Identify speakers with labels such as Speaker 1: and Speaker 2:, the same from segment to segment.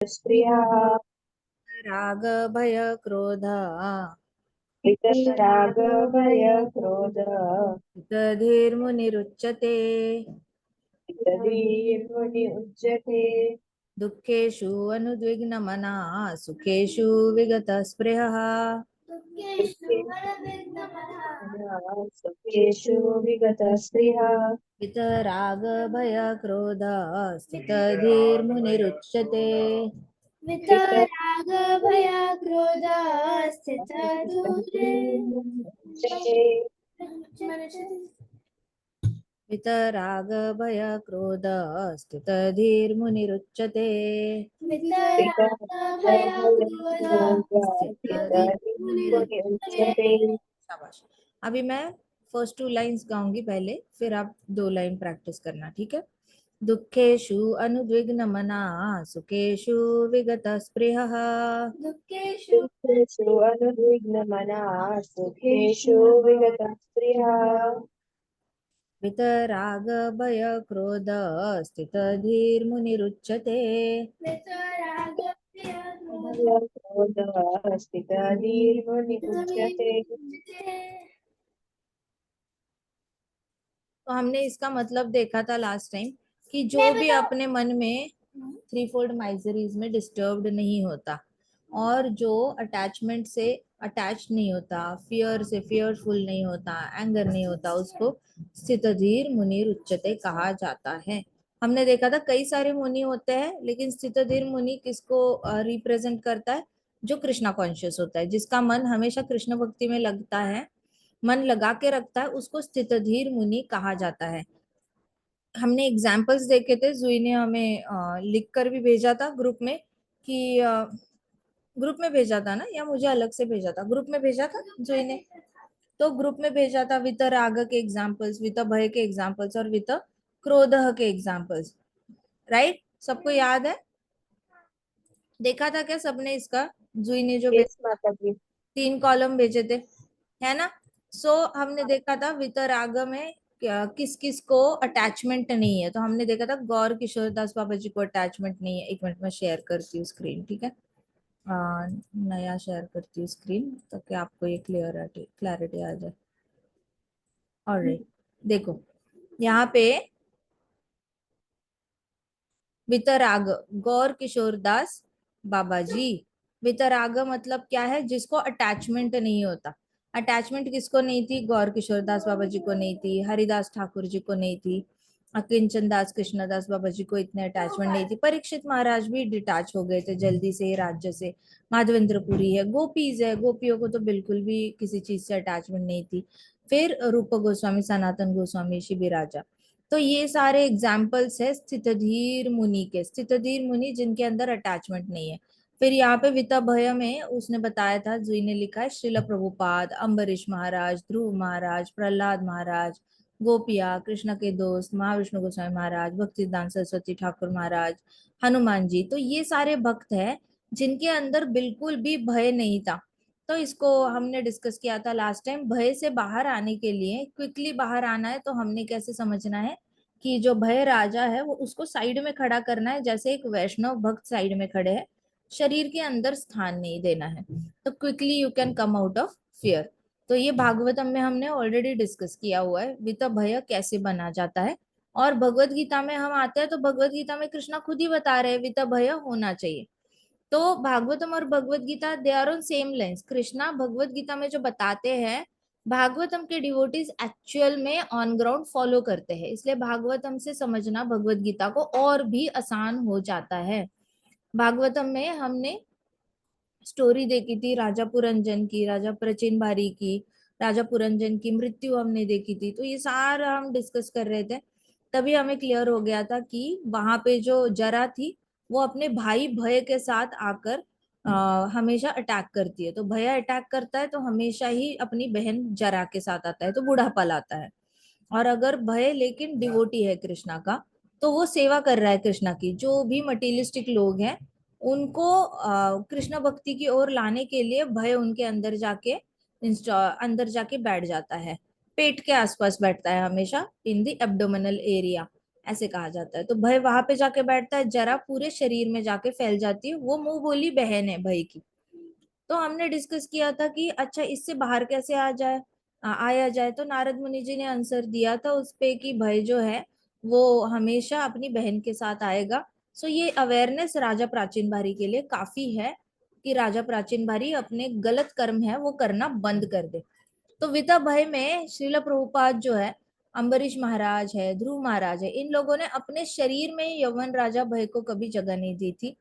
Speaker 1: स्त्रियः
Speaker 2: राग भय क्रोध
Speaker 1: वितराग भय क्रोध
Speaker 2: धीर्मुनिरुच्यते
Speaker 1: धीर्मुनि उच्यते।
Speaker 2: दुःखेषु अनुद्विग्नमनाः सुखेषु विगतस्पृहः
Speaker 1: सुखेषु विगतस्पृहः
Speaker 2: वितराग भय क्रोध स्थितधीर्मुनिरुच्यते
Speaker 3: वितराग भय क्रोध स्थितधीर्मुनिरुच्यते।
Speaker 2: वितराग भय क्रोध स्थितधीर्मुनिरुच्यते
Speaker 3: वितराग भय क्रोध स्थितधीर्मुनिरुच्यते।
Speaker 2: शाबाश। अभी मैं फर्स्ट 2 लाइंस गाऊंगी पहले, फिर आप 2 लाइन प्रैक्टिस करना, ठीक है। दुःखेषु अनुद्विग्नमना सुखेषु विगतस्पृहः
Speaker 3: दुःखेषु
Speaker 1: अनुद्विग्नमनाः सुखेषु विगतस्पृहः
Speaker 2: वितराग भय क्रोध स्थितधीर्मुनिरुच्यते
Speaker 3: वितराग भय
Speaker 1: क्रोधः स्थितधीर्मुनि उच्यते।
Speaker 2: तो हमने इसका मतलब देखा था लास्ट टाइम कि जो भी अपने मन में थ्री फोल्ड माइजरीज में डिस्टर्ब्ड नहीं होता और जो अटैचमेंट से अटैच नहीं होता, फियर से फियरफुल नहीं होता, एंगर नहीं होता, उसको स्थितधीर मुनि उच्चते कहा जाता है। हमने देखा था कई सारे मुनि होते हैं, लेकिन स्थितधीर मुनि किसको रिप्रेजेंट करता है? जो कृष्णा कॉन्शियस होता है, जिसका मन हमेशा कृष्ण भक्ति में लगता है, मन लगा के रखता है, उसको स्थितधीर मुनि कहा जाता है। हमने एग्जाम्पल्स देखे थे, जुई ने हमें लिख कर भी भेजा था ग्रुप में कि ग्रुप में भेजा था ना, या मुझे अलग से भेजा था? ग्रुप में भेजा था जुई ने। तो ग्रुप में भेजा था वित राग के एग्जाम्पल्स, वित भय के एग्जाम्पल्स और वित क्रोध के एग्जाम्पल्स, राइट? सबको याद है? देखा था क्या सबने इसका? जुई ने जो
Speaker 1: यस माता जी।
Speaker 2: 3 कॉलम भेजे थे, है ना? हमने देखा था वितराग में किस किस को अटैचमेंट नहीं है। तो हमने देखा था गौर किशोर दास बाबा जी को अटैचमेंट नहीं है। 1 मिनट में शेयर करती हूँ स्क्रीन, ठीक है? नया शेयर करती हूँ स्क्रीन ताकि आपको ये क्लैरिटी आ जाए। ऑलराइट, देखो यहाँ पे वितराग गौर किशोर दास बाबा जी। वितराग मतलब क्या है? जिसको अटैचमेंट नहीं होता। अटैचमेंट किसको नहीं थी? गौर किशोर दास बाबा जी को नहीं थी, हरिदास ठाकुर जी को नहीं थी, अकिंचन दास कृष्णदास बाबा जी को इतने अटैचमेंट नहीं थी। परीक्षित महाराज भी डिटैच हो गए थे जल्दी से राज्य से। माधवेंद्रपुरी है, गोपीज है, गोपियों को तो बिल्कुल भी किसी चीज से अटैचमेंट नहीं थी। फिर रूप गोस्वामी, सनातन गोस्वामी, शिबी राजा। तो ये सारे एग्जाम्पल्स है स्थितधीर मुनि के। स्थितधीर मुनि जिनके अंदर अटैचमेंट नहीं है। फिर यहाँ पे विता भय में उसने बताया था, जुई ने लिखा है, श्रील प्रभुपाद, अम्बरीश महाराज, ध्रुव महाराज, प्रहलाद महाराज, गोपिया, कृष्ण के दोस्त, महाविष्णु गोस्वामी महाराज, भक्तिदान सरस्वती ठाकुर महाराज, हनुमान जी। तो ये सारे भक्त हैं जिनके अंदर बिल्कुल भी भय नहीं था। तो इसको हमने डिस्कस किया था लास्ट टाइम। भय से बाहर आने के लिए, क्विकली बाहर आना है, तो हमने कैसे समझना है कि जो भय राजा है वो उसको साइड में खड़ा करना है, जैसे एक वैष्णव भक्त साइड में खड़े हैं, शरीर के अंदर स्थान नहीं देना है। तो quickly you can come out of fear. तो ये भागवतम में हमने ऑलरेडी डिस्कस किया हुआ है, वित भय कैसे बना जाता है। और भगवत गीता में हम आते हैं तो भगवत गीता में कृष्णा खुद ही बता रहे हैं वित भय होना चाहिए। तो भागवतम और Bhagavad Gita they are on same lines. Krishna Bhagavad Gita में जो बताते हैं, भागवतम के डिवोटीज एक्चुअल में ऑन ग्राउंड फॉलो करते हैं, इसलिए भागवतम से समझना भगवत गीता को और भी आसान हो जाता है। भागवतम में हमने स्टोरी देखी थी राजा पुरंजन की, राजा प्रचिन भारी की, राजा पुरंजन की मृत्यु हमने देखी थी। तो ये सारा हम डिस्कस कर रहे थे, तभी हमें क्लियर हो गया था कि वहां पे जो जरा थी वो अपने भाई भय के साथ आकर हमेशा अटैक करती है। तो भय अटैक करता है तो हमेशा ही अपनी बहन जरा के साथ आता है, तो बुढ़ापा लाता है। और अगर भय लेकिन डिवोटी है कृष्णा का, तो वो सेवा कर रहा है कृष्णा की। जो भी मटीरियलिस्टिक लोग हैं उनको कृष्ण भक्ति की ओर लाने के लिए भय उनके अंदर जाके बैठ जाता है, पेट के आसपास बैठता है हमेशा, इन द एब्डोमिनल एरिया। ऐसे कहा जाता है। तो भय वहां पे जाके बैठता है, जरा पूरे शरीर में जाके फैल जाती है, वो मुंह बोली बहन है भय की। तो हमने डिस्कस किया था कि अच्छा इससे बाहर कैसे आया जाए। तो नारद मुनि जी ने आंसर दिया था उस पे कि भय जो है वो हमेशा अपनी बहन के साथ आएगा। सो ये अवेयरनेस राजा प्राचीन भारी के लिए काफी है कि राजा प्राचीन भारी अपने गलत कर्म है वो करना बंद कर दे। तो विता भय में श्रील प्रभुपाद जो है, अम्बरीश महाराज है, ध्रुव महाराज है, इन लोगों ने अपने शरीर में यवन राजा भय को कभी जगह नहीं दी थी।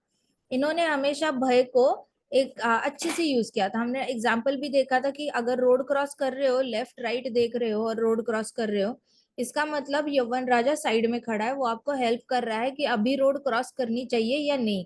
Speaker 2: इन्होंने हमेशा भय को एक अच्छे से यूज किया था। हमने एग्जाम्पल भी देखा था कि अगर रोड क्रॉस कर रहे हो, लेफ्ट राइट देख रहे हो और रोड क्रॉस कर रहे हो, इसका मतलब यवन राजा साइड में खड़ा है, वो आपको हेल्प कर रहा है कि अभी रोड क्रॉस करनी चाहिए या नहीं।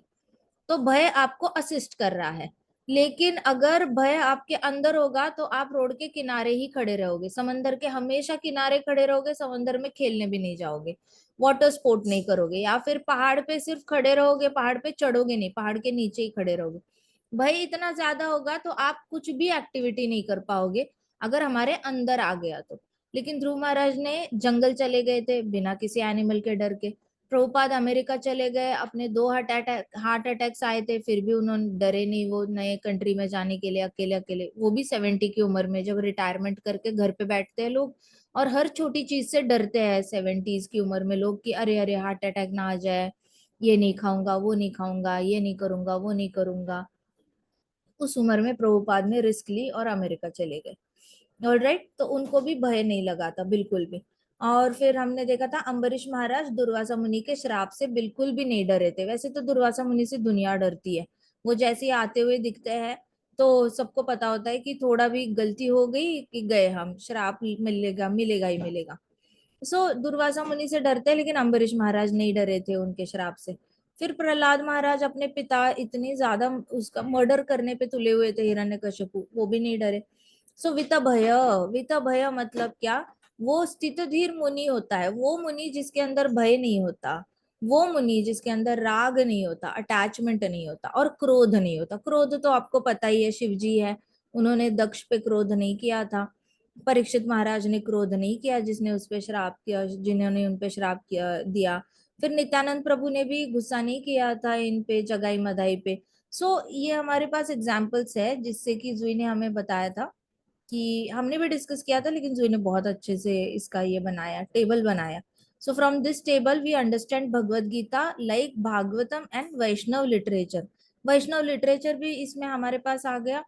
Speaker 2: तो भय आपको असिस्ट कर रहा है। लेकिन अगर भय आपके अंदर होगा तो आप रोड के किनारे ही खड़े रहोगे, समंदर के हमेशा किनारे खड़े रहोगे, समंदर में खेलने भी नहीं जाओगे, वाटर स्पोर्ट नहीं करोगे, या फिर पहाड़ पे सिर्फ खड़े रहोगे, पहाड़ पे चढ़ोगे नहीं, पहाड़ के नीचे ही खड़े रहोगे। भय इतना ज्यादा होगा तो आप कुछ भी एक्टिविटी नहीं कर पाओगे अगर हमारे अंदर आ गया तो। लेकिन ध्रुव महाराज ने जंगल चले गए थे बिना किसी एनिमल के डर के। प्रभुपाद अमेरिका चले गए, अपने 2 हार्ट अटैक्स आए थे, फिर भी उन्होंने डरे नहीं, वो नए कंट्री में जाने के लिए अकेले अकेले, वो भी 70 की उम्र में, जब रिटायरमेंट करके घर पे बैठते हैं लोग और हर छोटी चीज से डरते हैं 70s की उम्र में लोग कि अरे अरे हार्ट अटैक ना आ जाए, ये नहीं खाऊंगा, वो नहीं खाऊंगा, ये नहीं करूंगा, वो नहीं करूंगा। उस उम्र में प्रभुपाद ने रिस्क ली और अमेरिका चले गए। ऑलराइट, तो उनको भी भय नहीं लगा था बिल्कुल भी। और फिर हमने देखा था अम्बरीश महाराज दुर्वासा मुनि के श्राप से बिल्कुल भी नहीं डरे थे। वैसे तो दुर्वासा मुनि से दुनिया डरती है, वो जैसे ही आते हुए दिखते हैं तो सबको पता होता है कि थोड़ा भी गलती हो गई कि गए हम, श्राप मिलेगा मिलेगा ही मिलेगा। सो दुर्वासा मुनि से डरते हैं, लेकिन अम्बरीश महाराज नहीं डरे थे उनके श्राप से। फिर प्रहलाद महाराज अपने पिता इतनी ज्यादा उसका मर्डर करने पे तुले हुए थे, हिरण्यकश्यपु, वो भी नहीं डरे। सो विता भय मतलब क्या? वो स्थित धीर मुनि होता है, वो मुनि जिसके अंदर भय नहीं होता, वो मुनि जिसके अंदर राग नहीं होता, अटैचमेंट नहीं होता और क्रोध नहीं होता। क्रोध तो आपको पता ही है, शिव जी है, उन्होंने दक्ष पे क्रोध नहीं किया था। परीक्षित महाराज ने क्रोध नहीं किया जिसने उस पे श्राप किया, जिन्होंने उन पे श्राप किया दिया। फिर नित्यानंद प्रभु ने भी गुस्सा नहीं किया था इन पे, जगाई मधाई पे। सो ये हमारे पास एग्जाम्पल्स है जिससे कि जुई ने हमें बताया था कि हमने भी डिस्कस किया था, लेकिन जुई ने बहुत अच्छे से इसका ये बनाया, टेबल बनाया। So from this table we understand Bhagavad Gita like Bhagavatam and Vaishnava literature. Vaishnava literature भी इसमें हमारे पास आ गया,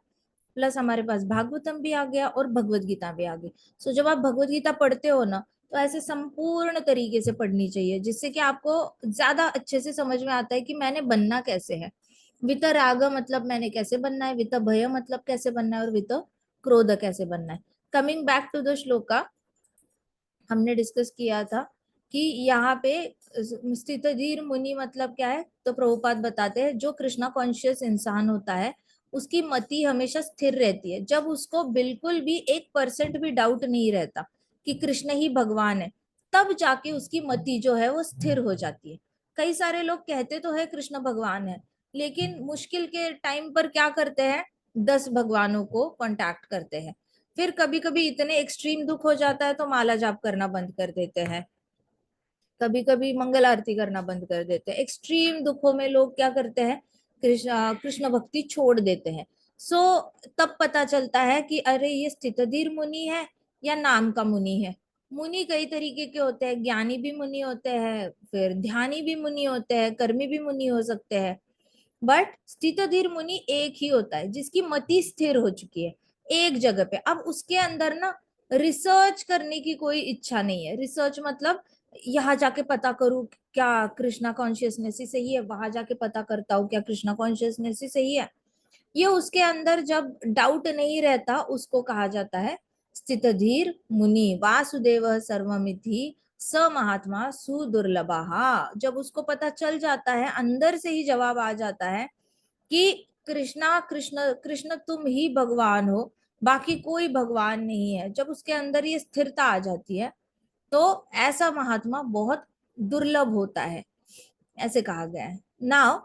Speaker 2: प्लस हमारे पास भागवतम भी आ गया और भगवत गीता भी आ गई। सो जब आप भगवत गीता पढ़ते हो ना, तो ऐसे संपूर्ण तरीके से पढ़नी चाहिए जिससे कि आपको ज्यादा अच्छे से समझ में आता है कि मैंने बनना कैसे है। वित राग मतलब मैंने कैसे बनना है, वित भय मतलब कैसे बनना है, और वित क्रोध कैसे बनना है। Coming back to the shloka, हमने डिस्कस किया था कि यहाँ पे स्थित धीर मुनि मतलब क्या है। तो प्रभुपाद बताते हैं जो कृष्णा कॉन्शियस इंसान होता है उसकी मति हमेशा स्थिर रहती है। जब उसको बिल्कुल भी 1% भी डाउट नहीं रहता कि कृष्ण ही भगवान है, तब जाके उसकी मति जो है वो स्थिर हो जाती है। कई सारे लोग कहते तो है कृष्ण भगवान है, लेकिन मुश्किल के टाइम पर क्या करते हैं, 10 भगवानों को कांटेक्ट करते हैं। फिर कभी कभी इतने एक्सट्रीम दुख हो जाता है तो माला जाप करना बंद कर देते हैं, कभी कभी मंगल आरती करना बंद कर देते हैं। एक्सट्रीम दुखों में लोग क्या करते हैं, कृष्ण कृष्ण भक्ति छोड़ देते हैं। सो तब पता चलता है कि अरे ये स्थितधीर मुनि है या नाम का मुनि है। मुनि कई तरीके के होते हैं, ज्ञानी भी मुनि होते हैं, फिर ध्यानी भी मुनि होते हैं, कर्मी भी मुनि हो सकते हैं। बट स्थितधीर मुनि एक ही होता है जिसकी मति स्थिर हो चुकी है एक जगह पे। अब उसके अंदर ना रिसर्च करने की कोई इच्छा नहीं है। रिसर्च मतलब यहाँ जाके पता करूं क्या कृष्णा कॉन्शियसनेस ही सही है, वहां जाके पता करता हूँ क्या कृष्णा कॉन्शियसनेस ही सही है। ये उसके अंदर जब डाउट नहीं रहता उसको कहा जाता है स्थितधीर मुनि। वासुदेव सर्वमिति स महात्मा सुदुर्लभा। जब उसको पता चल जाता है, अंदर से ही जवाब आ जाता है कि कृष्णा कृष्ण कृष्ण तुम ही भगवान हो, बाकी कोई भगवान नहीं है। जब उसके अंदर ये स्थिरता आ जाती है तो ऐसा महात्मा बहुत दुर्लभ होता है, ऐसे कहा गया है। नाउ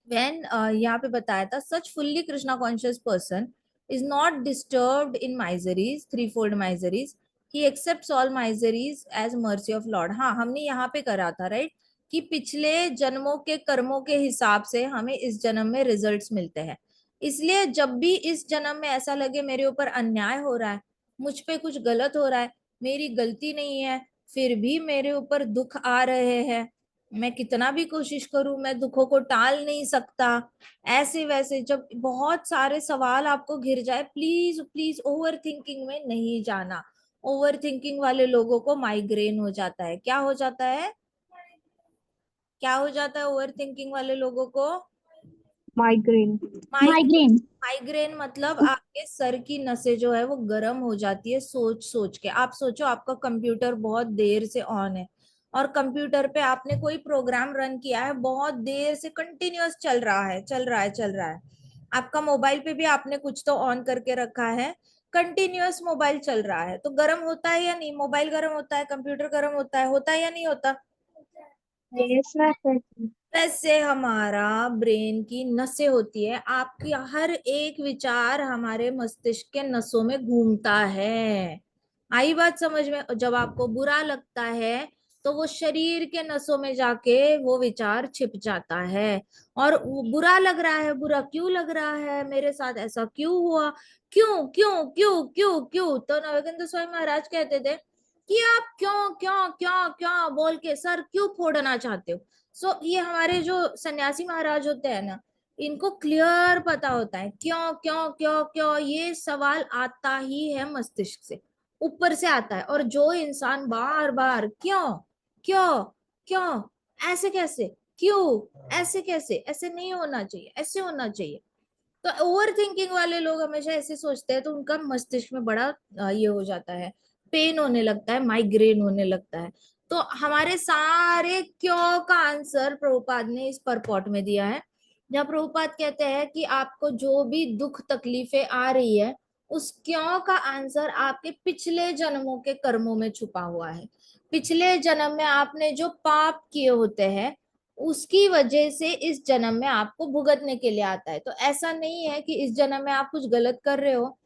Speaker 2: व्हेन यहाँ पे बताया था such fully Krishna conscious person is not disturbed in miseries, threefold miseries, he accepts all miseries as mercy of Lord। हाँ, हमने यहाँ पे करा था राइट, कि पिछले जन्मों के कर्मों के हिसाब से हमें इस जन्म में रिजल्ट्स मिलते हैं। इसलिए जब भी इस जन्म में ऐसा लगे मेरे ऊपर अन्याय हो रहा है, मुझ पे कुछ गलत हो रहा है, मेरी गलती नहीं है, फिर भी मेरे ऊपर दुख आ रहे हैं, मैं कितना भी कोशिश करूं मैं दुखों को टाल नहीं सकता, ऐसे वैसे जब बहुत सारे सवाल आपको घिर जाए, प्लीज प्लीज ओवर थिंकिंग में नहीं जाना। ओवर थिंकिंग वाले लोगों को माइग्रेन हो जाता है। क्या हो जाता है? क्या हो जाता है ओवर थिंकिंग वाले लोगों को?
Speaker 1: माइग्रेन।
Speaker 4: माइग्रेन।
Speaker 2: माइग्रेन मतलब आपके सर की नसें जो है वो गर्म हो जाती है सोच सोच के। आप सोचो आपका कंप्यूटर बहुत देर से ऑन है, और कंप्यूटर पे आपने कोई प्रोग्राम रन किया है, बहुत देर से कंटिन्यूअस चल रहा है चल रहा है चल रहा है। आपका मोबाइल पे भी आपने कुछ तो ऑन करके रखा है, कंटिन्यूअस मोबाइल चल रहा है, तो गर्म होता है या नहीं? मोबाइल गर्म होता है, कंप्यूटर गर्म होता है या नहीं होता?
Speaker 1: Yes ma'am.
Speaker 2: वैसे हमारा ब्रेन की नसें होती है, आपकी हर एक विचार हमारे मस्तिष्क के नसों में घूमता है। आई बात समझ में? जब आपको बुरा लगता है तो वो शरीर के नसों में जाके वो विचार छिप जाता है, और वो बुरा लग रहा है, बुरा क्यों लग रहा है, मेरे साथ ऐसा क्यों हुआ, क्यों क्यों क्यों क्यों क्यों। तो नवकिंत स्वामी महाराज कहते थे कि आप क्यों क्यों क्यों क्यों बोल के सर क्यों फोड़ना चाहते हो। ये हमारे जो सन्यासी महाराज होते हैं ना, इनको क्लियर पता होता है क्यों क्यों क्यों क्यों, ये सवाल आता ही है मस्तिष्क से, ऊपर से आता है। और जो इंसान बार बार क्यों क्यों क्यों, ऐसे कैसे, क्यों ऐसे कैसे, ऐसे नहीं होना चाहिए, ऐसे होना चाहिए, तो ओवर थिंकिंग वाले लोग हमेशा ऐसे सोचते हैं, तो उनका मस्तिष्क में बड़ा ये हो जाता है, पेन होने लगता है, माइग्रेन होने लगता है। तो हमारे सारे क्यों का आंसर प्रभुपाद ने इस परपॉट में दिया है, जहाँ प्रभुपाद कहते हैं कि आपको जो भी दुख तकलीफें आ रही है, उस क्यों का आंसर आपके पिछले जन्मों के कर्मों में छुपा हुआ है। पिछले जन्म में आपने जो पाप किए होते हैं, उसकी वजह से इस जन्म में आपको भुगतने के लिए आता है। तो ऐसा नहीं है कि इस जन्म में आप कुछ गलत कर रहे हो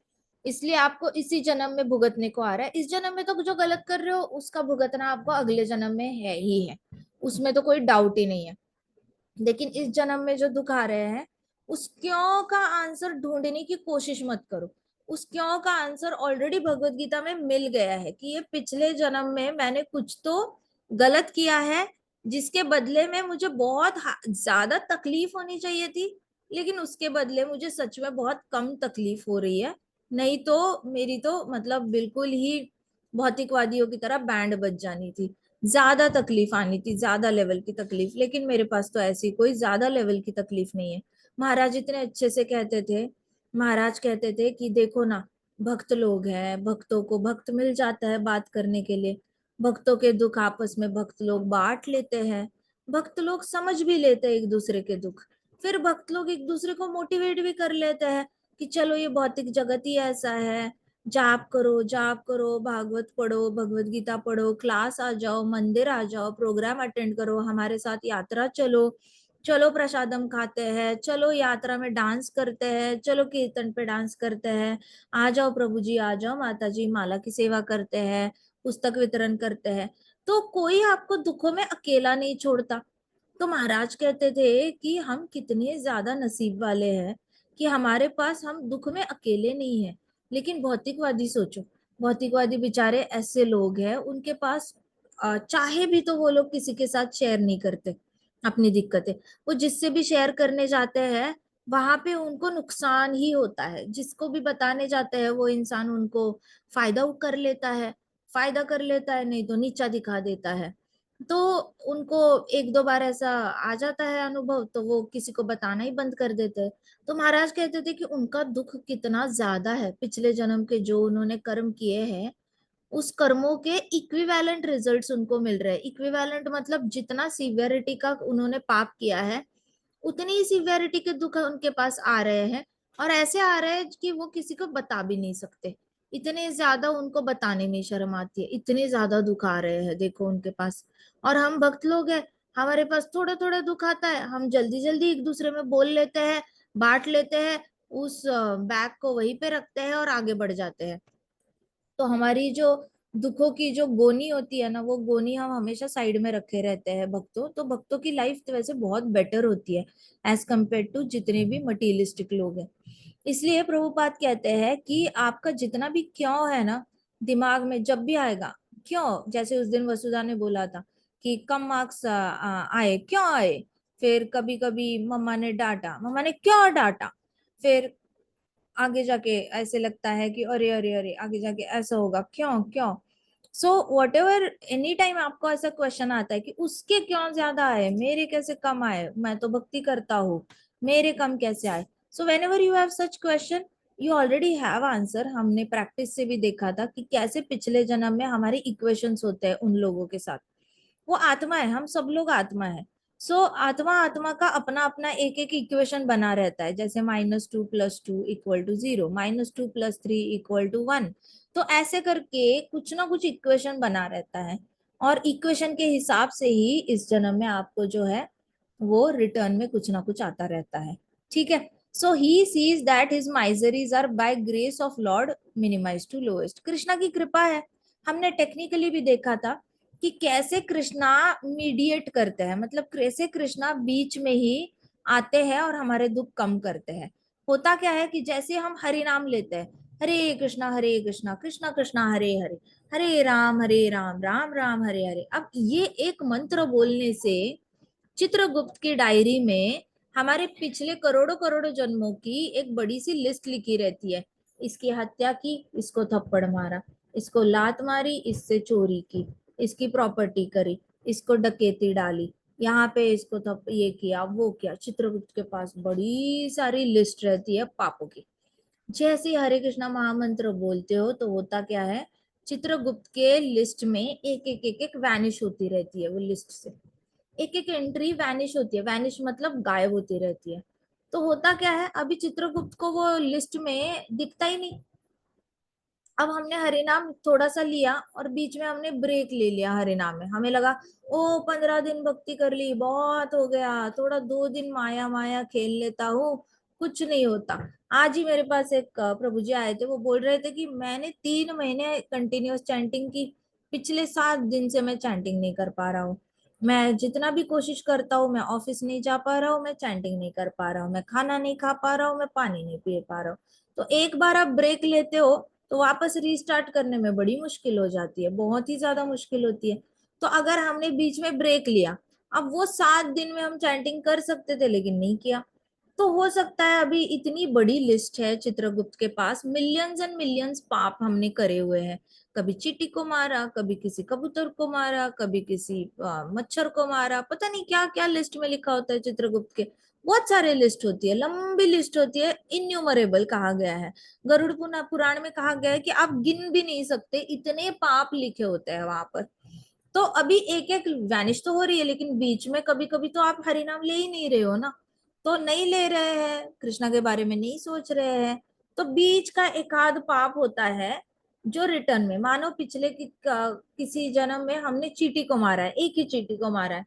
Speaker 2: इसलिए आपको इसी जन्म में भुगतने को आ रहा है। इस जन्म में तो जो गलत कर रहे हो उसका भुगतना आपको अगले जन्म में है ही है, उसमें तो कोई डाउट ही नहीं है। लेकिन इस जन्म में जो दुख आ रहे हैं, उस क्यों का आंसर ढूंढने की कोशिश मत करो। उस क्यों का आंसर ऑलरेडी भगवत गीता में मिल गया है कि ये पिछले जन्म में मैंने कुछ तो गलत किया है, जिसके बदले में मुझे बहुत ज्यादा तकलीफ होनी चाहिए थी, लेकिन उसके बदले मुझे सच में बहुत कम तकलीफ हो रही है। नहीं तो मेरी तो मतलब बिल्कुल ही भौतिकवादियों की तरह बैंड बज जानी थी, ज्यादा तकलीफ आनी थी, ज्यादा लेवल की तकलीफ। लेकिन मेरे पास तो ऐसी कोई ज्यादा लेवल की तकलीफ नहीं है। महाराज इतने अच्छे से कहते थे, महाराज कहते थे कि देखो ना, भक्त लोग हैं, भक्तों को भक्त मिल जाता है बात करने के लिए, भक्तों के दुख आपस में भक्त लोग बांट लेते हैं, भक्त लोग समझ भी लेते हैं एक दूसरे के दुख, फिर भक्त लोग एक दूसरे को मोटिवेट भी कर लेते हैं कि चलो ये भौतिक जगत ही ऐसा है, जाप करो, जाप करो, भागवत पढ़ो, भगवत गीता पढ़ो, क्लास आ जाओ, मंदिर आ जाओ, प्रोग्राम अटेंड करो, हमारे साथ यात्रा चलो, चलो प्रसादम खाते हैं, चलो यात्रा में डांस करते हैं, चलो कीर्तन पे डांस करते हैं, आ जाओ प्रभु जी, आ जाओ माता जी, माला की सेवा करते हैं, पुस्तक वितरण करते हैं। तो कोई आपको दुखों में अकेला नहीं छोड़ता। तो महाराज कहते थे कि हम कितने ज्यादा नसीब वाले हैं कि हमारे पास हम दुख में अकेले नहीं है। लेकिन भौतिकवादी सोचो, भौतिकवादी बेचारे ऐसे लोग हैं, उनके पास चाहे भी तो वो लोग किसी के साथ शेयर नहीं करते अपनी दिक्कतें। वो जिससे भी शेयर करने जाते हैं वहां पे उनको नुकसान ही होता है, जिसको भी बताने जाते हैं वो इंसान उनको फायदा कर लेता है, फायदा कर लेता है, नहीं तो नीचा दिखा देता है। तो उनको एक दो बार ऐसा आ जाता है अनुभव, तो वो किसी को बताना ही बंद कर देते हैं। तो महाराज कहते थे कि उनका दुख कितना ज्यादा है, पिछले जन्म के जो उन्होंने कर्म किए हैं, उस कर्मों के इक्विवेलेंट रिजल्ट्स उनको मिल रहे हैं। इक्विवेलेंट मतलब जितना सीवियरिटी का उन्होंने पाप किया है, उतनी ही सीवियरिटी के दुख उनके पास आ रहे हैं, और ऐसे आ रहे हैं कि वो किसी को बता भी नहीं सकते, इतने ज्यादा उनको बताने में शर्म आती है, इतने ज्यादा दुख आ रहे हैं देखो उनके पास। और हम भक्त लोग हैं, हमारे पास थोड़ा थोड़ा दुख आता है, हम जल्दी जल्दी एक दूसरे में बोल लेते हैं, बांट लेते हैं, उस बैग को वहीं पे रखते हैं और आगे बढ़ जाते हैं। तो हमारी जो दुखों की जो गोनी होती है ना, वो गोनी हम हमेशा साइड में रखे रहते हैं भक्तों, तो भक्तों की लाइफ तो वैसे बहुत बेटर होती है एज कम्पेयर टू जितने भी मटीरियलिस्टिक लोग हैं। इसलिए प्रभुपाद कहते हैं कि आपका जितना भी क्यों है ना दिमाग में, जब भी आएगा क्यों, जैसे उस दिन वसुधा ने बोला था कि कम मार्क्स आए, क्यों आए, फिर कभी कभी मम्मा ने डांटा, मम्मा ने क्यों डांटा, फिर आगे जाके ऐसे लगता है कि अरे अरे अरे आगे जाके ऐसा होगा, क्यों क्यों। So what ever, any time आपको ऐसा क्वेश्चन आता है कि उसके क्यों ज्यादा आए, मेरे कैसे कम आए, मैं तो भक्ति करता हूँ, मेरे कम कैसे आए। So when ever you have such question, you already have answer. हमने प्रैक्टिस से भी देखा था कि कैसे पिछले जन्म में हमारे इक्वेशंस होते हैं उन लोगों के साथ। वो आत्मा है, हम सब लोग आत्मा है। सो आत्मा आत्मा का अपना अपना एक एक इक्वेशन बना रहता है, जैसे -2 + 2 = 0, -2 + 3 = 1। तो ऐसे करके कुछ ना कुछ इक्वेशन बना रहता है, और इक्वेशन के हिसाब से ही इस जन्म में आपको जो है वो रिटर्न में कुछ ना कुछ आता रहता है। ठीक है। So he sees that his miseries are by grace of Lord minimise to lowest. Krishna की कृपा है। हमने टेक्निकली भी देखा था कि कैसे कृष्णा मीडिएट करते हैं, मतलब कैसे कृष्णा बीच में ही आते हैं और हमारे दुख कम करते हैं। होता क्या है कि जैसे हम हरि नाम लेते हैं, हरे कृष्णा कृष्णा कृष्णा हरे हरे, हरे राम राम राम हरे हरे। अब ये एक मंत्र बोलने से चित्रगुप्त की डायरी में हमारे पिछले करोड़ों करोड़ों जन्मों की एक बड़ी सी लिस्ट लिखी रहती है। इसकी हत्या की, इसको थप्पड़ मारा, इसको लात मारी, इससे चोरी की, इसकी प्रॉपर्टी करी, इसको डकैती डाली, यहाँ पे इसको थप ये किया वो किया। चित्रगुप्त के पास बड़ी सारी लिस्ट रहती है पापों की। जैसे ही हरे कृष्णा महामंत्र बोलते हो तो होता क्या है, चित्रगुप्त के लिस्ट में एक एक वैनिश होती रहती है। वो लिस्ट से एक एक एंट्री वैनिश होती है, वैनिश मतलब गायब होती रहती है। तो होता क्या है, अभी चित्रगुप्त को वो लिस्ट में दिखता ही नहीं। अब हमने हरिनाम थोड़ा सा लिया और बीच में हमने ब्रेक ले लिया हरिनाम में, हमें लगा ओ 15 दिन भक्ति कर ली बहुत हो गया, थोड़ा 2 दिन माया माया खेल लेता हूँ, कुछ नहीं होता। आज ही मेरे पास एक प्रभु जी आए थे, वो बोल रहे थे कि मैंने 3 महीने कंटिन्यूअस चैंटिंग की, पिछले 7 दिन से मैं चैंटिंग नहीं कर पा रहा हूँ। मैं जितना भी कोशिश करता हूँ, मैं ऑफिस नहीं जा पा रहा हूँ, मैं चैंटिंग नहीं कर पा रहा हूँ, मैं खाना नहीं खा पा रहा हूँ, मैं पानी नहीं पी पा रहा हूँ। तो एक बार आप ब्रेक लेते हो तो वापस रीस्टार्ट करने में बड़ी मुश्किल हो जाती है, बहुत ही ज्यादा मुश्किल होती है। तो अगर हमने बीच में ब्रेक लिया, अब वो 7 दिन में हम चैंटिंग कर सकते थे लेकिन नहीं किया। तो हो सकता है अभी इतनी बड़ी लिस्ट है चित्रगुप्त के पास, मिलियंस एंड मिलियंस पाप हमने करे हुए हैं। कभी चींटी को मारा, कभी किसी कबूतर को मारा, कभी किसी मच्छर को मारा, पता नहीं क्या क्या लिस्ट में लिखा होता है चित्रगुप्त के। बहुत सारे लिस्ट होती है, लंबी लिस्ट होती है, इन्यूमरेबल कहा गया है। गरुड़ पुराण में कहा गया है कि आप गिन भी नहीं सकते, इतने पाप लिखे होते हैं वहां पर। तो अभी एक एक वैनिश तो हो रही है, लेकिन बीच में कभी कभी तो आप हरिनाम ले ही नहीं रहे हो ना, तो नहीं ले रहे हैं, कृष्णा के बारे में नहीं सोच रहे हैं, तो बीच का एक आध पाप होता है जो रिटर्न में, मानो पिछले किसी जन्म में हमने चींटी को मारा है, एक ही चींटी को मारा है,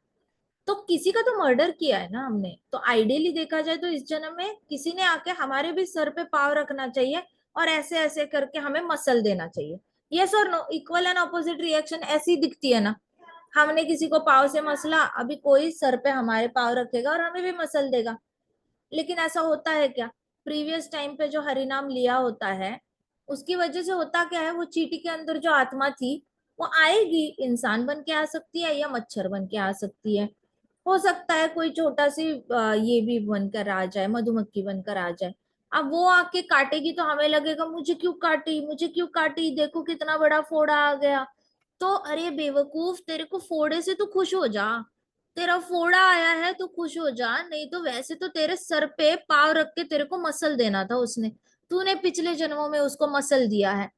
Speaker 2: तो किसी का तो मर्डर किया है ना हमने, तो आइडियली देखा जाए तो इस जन्म में किसी ने आके हमारे भी सर पे पाव रखना चाहिए और ऐसे ऐसे करके हमें मसल देना चाहिए। यस और no, equal and opposite reaction ऐसी दिखती है ना। हमने किसी को पाव से मसला, अभी कोई सर पे हमारे पाव रखेगा और हमें भी मसल देगा। लेकिन ऐसा होता है क्या, प्रीवियस टाइम पे जो हरिनाम लिया होता है उसकी वजह से होता क्या है, वो चींटी के अंदर जो आत्मा थी वो आएगी, इंसान बन के आ सकती है या मच्छर बन के आ सकती है, हो सकता है कोई छोटा सी ये भी बनकर आ जाए, मधुमक्खी बनकर आ जाए। अब वो आके काटेगी तो हमें लगेगा मुझे क्यों काटी, मुझे क्यों काटी, देखो कितना बड़ा फोड़ा आ गया। तो अरे बेवकूफ, तेरे को फोड़े से तो खुश हो जा, तेरा फोड़ा आया है तो खुश हो जा, नहीं तो वैसे तो तेरे सर पे पाव रख के तेरे को मसल देना था उसने, तूने पिछले जन्मों में उसको मसल दिया है,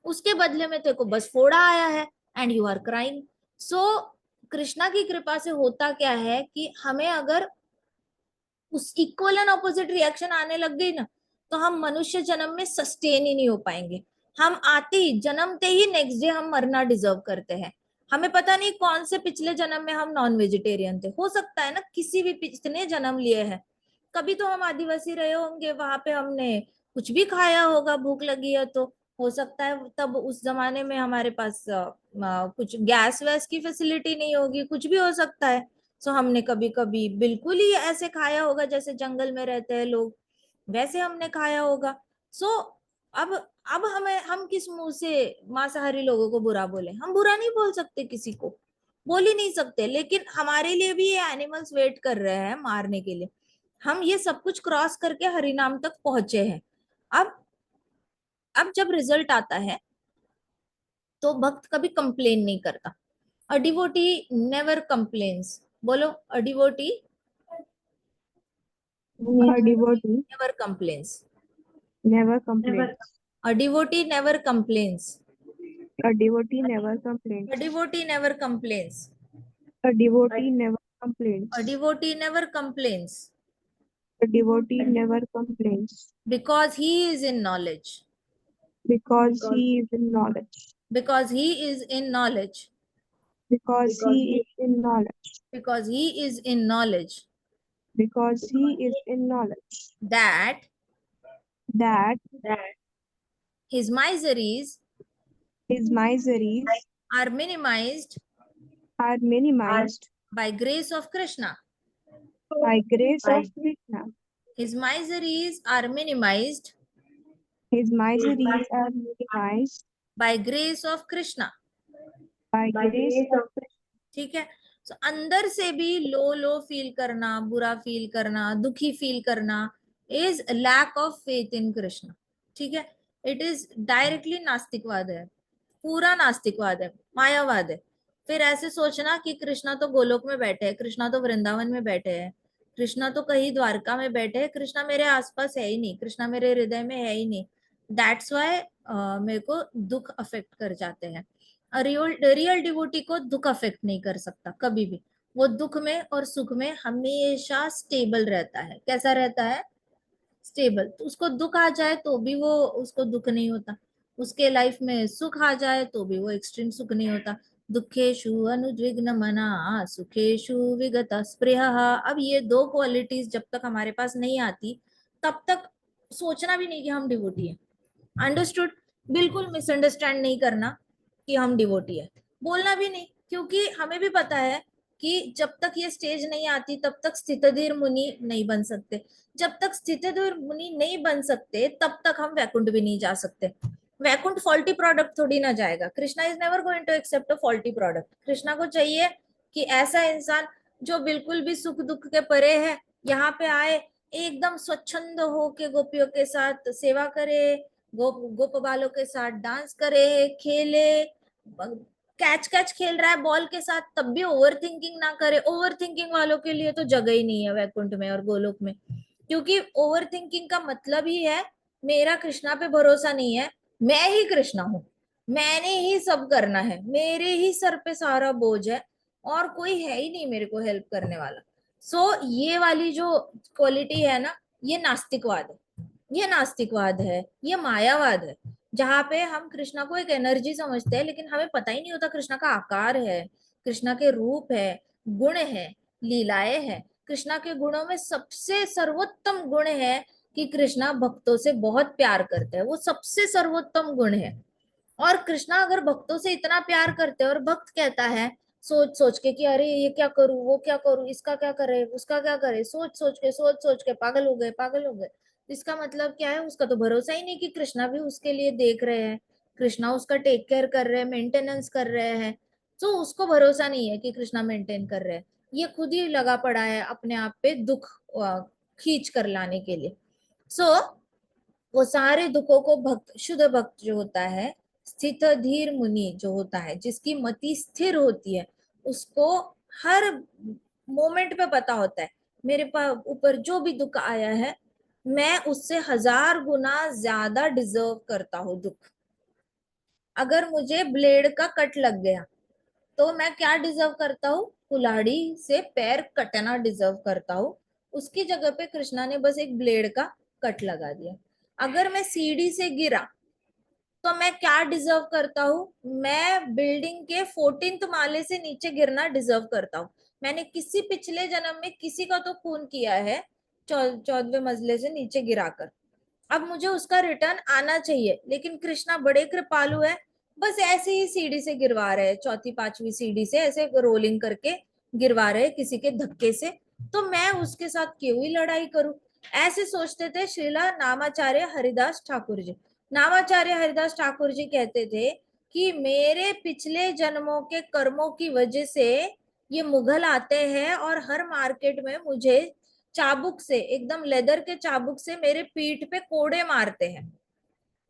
Speaker 2: उसके बदले में तेरे को बस फोड़ा आया है एंड यू आर क्राइंग। सो कृष्णा की कृपा से होता क्या है कि हमें अगर उस इक्वल एंड ऑपोजिट रिएक्शन आने लग गई ना, तो हम मनुष्य जन्म में सस्टेन ही नहीं हो पाएंगे। हम आते ही जन्मते ही नेक्स्ट डे हम मरना डिजर्व करते हैं। हमें पता नहीं कौन से पिछले जन्म में हम नॉन वेजिटेरियन थे, हो सकता है ना किसी भी पिछले जन्म लिए हैं, कभी तो हम आदिवासी रहे होंगे, वहां पे हमने कुछ भी खाया होगा, भूख लगी है तो हो सकता है तब उस जमाने में हमारे पास कुछ गैस वैस की फैसिलिटी नहीं होगी, कुछ भी हो सकता है। सो हमने कभी कभी बिल्कुल ही ऐसे खाया होगा जैसे जंगल में रहते हैं लोग, वैसे हमने खाया होगा। सो अब अब हम किस मुंह से मांसाहारी लोगों को बुरा बोले? हम बुरा नहीं बोल सकते, किसी को बोल ही नहीं सकते, लेकिन हमारे लिए भी ये एनिमल्स वेट कर रहे हैं मारने के लिए। हम ये सब कुछ क्रॉस करके हरिनाम तक पहुंचे हैं। अब अब जब रिजल्ट आता है तो भक्त कभी कंप्लेन नहीं करता। A devotee never complains. बोलो, a devotee
Speaker 1: A devotee
Speaker 2: never complains.
Speaker 1: never complains.
Speaker 2: A devotee never complains.
Speaker 1: A devotee never
Speaker 2: uh
Speaker 1: complains.
Speaker 2: Devotee never complains.
Speaker 1: A devotee never
Speaker 2: uh
Speaker 1: complains.
Speaker 2: Devotee never complains
Speaker 1: A devotee never complains
Speaker 2: because he is in knowledge.
Speaker 1: because he is in knowledge.
Speaker 2: Because he is in knowledge.
Speaker 1: Because he is in knowledge.
Speaker 2: Because he is in knowledge
Speaker 1: Because he is in knowledge.
Speaker 2: that
Speaker 1: That
Speaker 2: his miseries
Speaker 1: his miseries
Speaker 2: are minimized
Speaker 1: are minimized
Speaker 2: by grace of Krishna.
Speaker 1: by grace of Krishna.
Speaker 2: His miseries are minimized
Speaker 1: His miseries are minimized
Speaker 2: by grace of Krishna.
Speaker 1: by grace of
Speaker 2: ठीक है। तो अंदर से भी लो low feel करना, बुरा feel करना, दुखी फील करना is lack of faith in Krishna. ठीक है, इट इज डायरेक्टली नास्तिकवाद है, पूरा नास्तिकवाद है, मायावाद है। फिर ऐसे सोचना कि कृष्णा तो गोलोक में बैठे हैं, कृष्णा तो वृंदावन में बैठे हैं, कृष्णा तो कहीं द्वारका में बैठे हैं, कृष्णा मेरे आसपास है ही नहीं, कृष्णा मेरे हृदय में है ही नहीं। दैट्स वाई मेरे को दुख अफेक्ट कर जाते हैं। रियल डिवोटी को दुख अफेक्ट नहीं कर सकता कभी भी। वो दुख में और सुख में हमेशा स्टेबल रहता है। कैसा रहता है? स्टेबल। तो उसको दुख आ जाए तो भी वो उसको दुख नहीं होता, उसके लाइफ में सुख आ जाए तो भी वो एक्सट्रीम सुख नहीं होता। दुखेशु अनुद्विग्न मना सुखेशु विगत स्पृह। अब ये दो क्वालिटीज जब तक हमारे पास नहीं आती तब तक सोचना भी नहीं कि हम डिवोटी है। अंडरस्टूड? बिल्कुल मिसअंडरस्टैंड नहीं करना कि हम डिवोटी है, बोलना भी नहीं, क्योंकि हमें भी पता है कि जब तक ये स्टेज नहीं आती तब तक स्थितधीर मुनि नहीं बन सकते। जब तक स्थितधीर मुनि नहीं बन सकते तब तक हम वैकुंठ भी नहीं जा सकते। वैकुंठ फॉल्टी प्रोडक्ट थोड़ी ना जाएगा। Krishna is never going to accept a faulty product. Krishna को चाहिए कि ऐसा इंसान जो बिल्कुल भी सुख दुख के परे है यहाँ पे आए, एकदम स्वच्छंद हो के गोपियों के साथ सेवा करे, गोप बालों के साथ डांस करे, खेले, कैच कैच खेल रहा है बॉल के साथ तब भी ओवर थिंकिंग ना करे। ओवर थिंकिंग वालों के लिए तो जगह ही नहीं है वैकुंठ में और गोलोक में, क्योंकि ओवर थिंकिंग का मतलब ही है मेरा कृष्णा पे भरोसा नहीं है, मैं ही कृष्णा हूं, मैंने ही सब करना है, मेरे ही सर पे सारा बोझ है और कोई है ही नहीं मेरे को हेल्प करने वाला। सो ये वाली जो क्वालिटी है ना, ये नास्तिकवाद है, ये नास्तिकवाद है, ये मायावाद है, जहाँ पे हम कृष्णा को एक एनर्जी समझते हैं लेकिन हमें पता ही नहीं होता कृष्णा का आकार है, कृष्णा के रूप है, गुण है, लीलाएं है। कृष्णा के गुणों में सबसे सर्वोत्तम गुण है कि कृष्णा भक्तों से बहुत प्यार करते हैं, वो सबसे सर्वोत्तम गुण है। और कृष्णा अगर भक्तों से इतना प्यार करते हैं और भक्त कहता है सोच सोच के कि अरे ये क्या करूं, वो क्या करूं, इसका क्या करे, उसका क्या करे, सोच सोच के पागल हो गए, पागल हो गए। इसका मतलब क्या है? उसका तो भरोसा ही नहीं कि कृष्णा भी उसके लिए देख रहे हैं, कृष्णा उसका टेक केयर कर रहे हैं, मेंटेनेंस कर रहे हैं। तो उसको भरोसा नहीं है कि कृष्णा मेंटेन कर रहे हैं, ये खुद ही लगा पड़ा है अपने आप पे दुख खींच कर लाने के लिए। सो वो सारे दुखों को भक्त, शुद्ध भक्त जो होता है, स्थित धीर मुनि जो होता है, जिसकी मति स्थिर होती है, उसको हर मोमेंट पे पता होता है मेरे पास ऊपर जो भी दुख आया है मैं उससे 1000 गुना ज्यादा डिजर्व करता हूँ दुख। अगर मुझे ब्लेड का कट लग गया तो मैं क्या डिजर्व करता हूँ? कुल्हाड़ी से पैर कटना डिजर्व करता हूँ। उसकी जगह पे कृष्णा ने बस एक ब्लेड का कट लगा दिया। अगर मैं सीढ़ी से गिरा तो मैं क्या डिजर्व करता हूँ? मैं बिल्डिंग के 14th माले से नीचे गिरना डिजर्व करता हूँ। मैंने किसी पिछले जन्म में किसी का तो खून किया है 14वें मंजिले से नीचे गिराकर। अब मुझे उसका रिटर्न आना चाहिए, लेकिन कृष्णा बड़े कृपालु है, बस ऐसे ही सीढ़ी से गिरवा रहे, चौथी पांचवी सीढ़ी से ऐसे रोलिंग करके गिरवा रहे किसी के धक्के से, तो मैं उसके साथ क्यों ही लड़ाई करूं। ऐसे सोचते थे श्रीला नामाचार्य हरिदास ठाकुर जी। नामाचार्य हरिदास ठाकुर जी कहते थे कि मेरे पिछले जन्मों के कर्मों की वजह से ये मुगल आते हैं और हर मार्केट में मुझे चाबुक से, एकदम लेदर के चाबुक से मेरे पीठ पे कोड़े मारते हैं।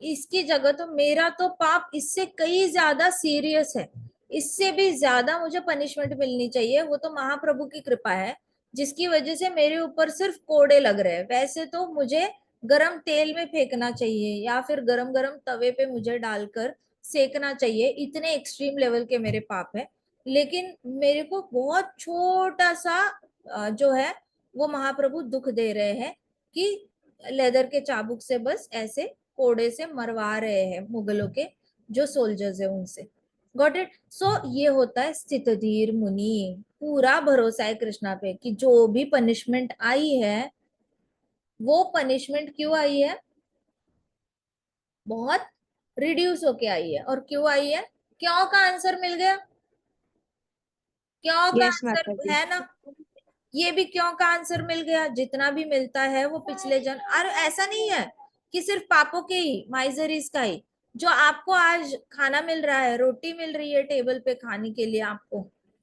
Speaker 2: इसकी जगह तो मेरा तो पाप इससे कई ज्यादा सीरियस है, इससे भी ज्यादा मुझे पनिशमेंट मिलनी चाहिए। वो तो महाप्रभु की कृपा है जिसकी वजह से मेरे ऊपर सिर्फ कोड़े लग रहे हैं। वैसे तो मुझे गरम तेल में फेंकना चाहिए या फिर गरम गरम तवे पे मुझे डालकर सेकना चाहिए, इतने एक्सट्रीम लेवल के मेरे पाप है। लेकिन मेरे को बहुत छोटा सा जो है वो महाप्रभु दुख दे रहे हैं कि लेदर के चाबुक से बस ऐसे कोड़े से मरवा रहे हैं मुगलों के जो सोल्जर्स है उनसे। Got it. सो ये होता है स्थितधीर मुनि, पूरा भरोसा है कृष्णा पे कि जो भी पनिशमेंट आई है वो पनिशमेंट क्यों आई है, बहुत रिड्यूस होके आई है। और क्यों आई है, क्यों का आंसर मिल गया, क्यों का
Speaker 1: यस
Speaker 2: आंसर
Speaker 1: माता जी।
Speaker 2: है ना, ये भी क्यों का आंसर मिल गया। जितना भी मिलता है वो पिछले जन्म, और ऐसा नहीं है कि सिर्फ पापों के ही माइजरीज का ही, जो आपको आज खाना मिल रहा है, रोटी मिल रही है टेबल पे खाने के लिए आपको,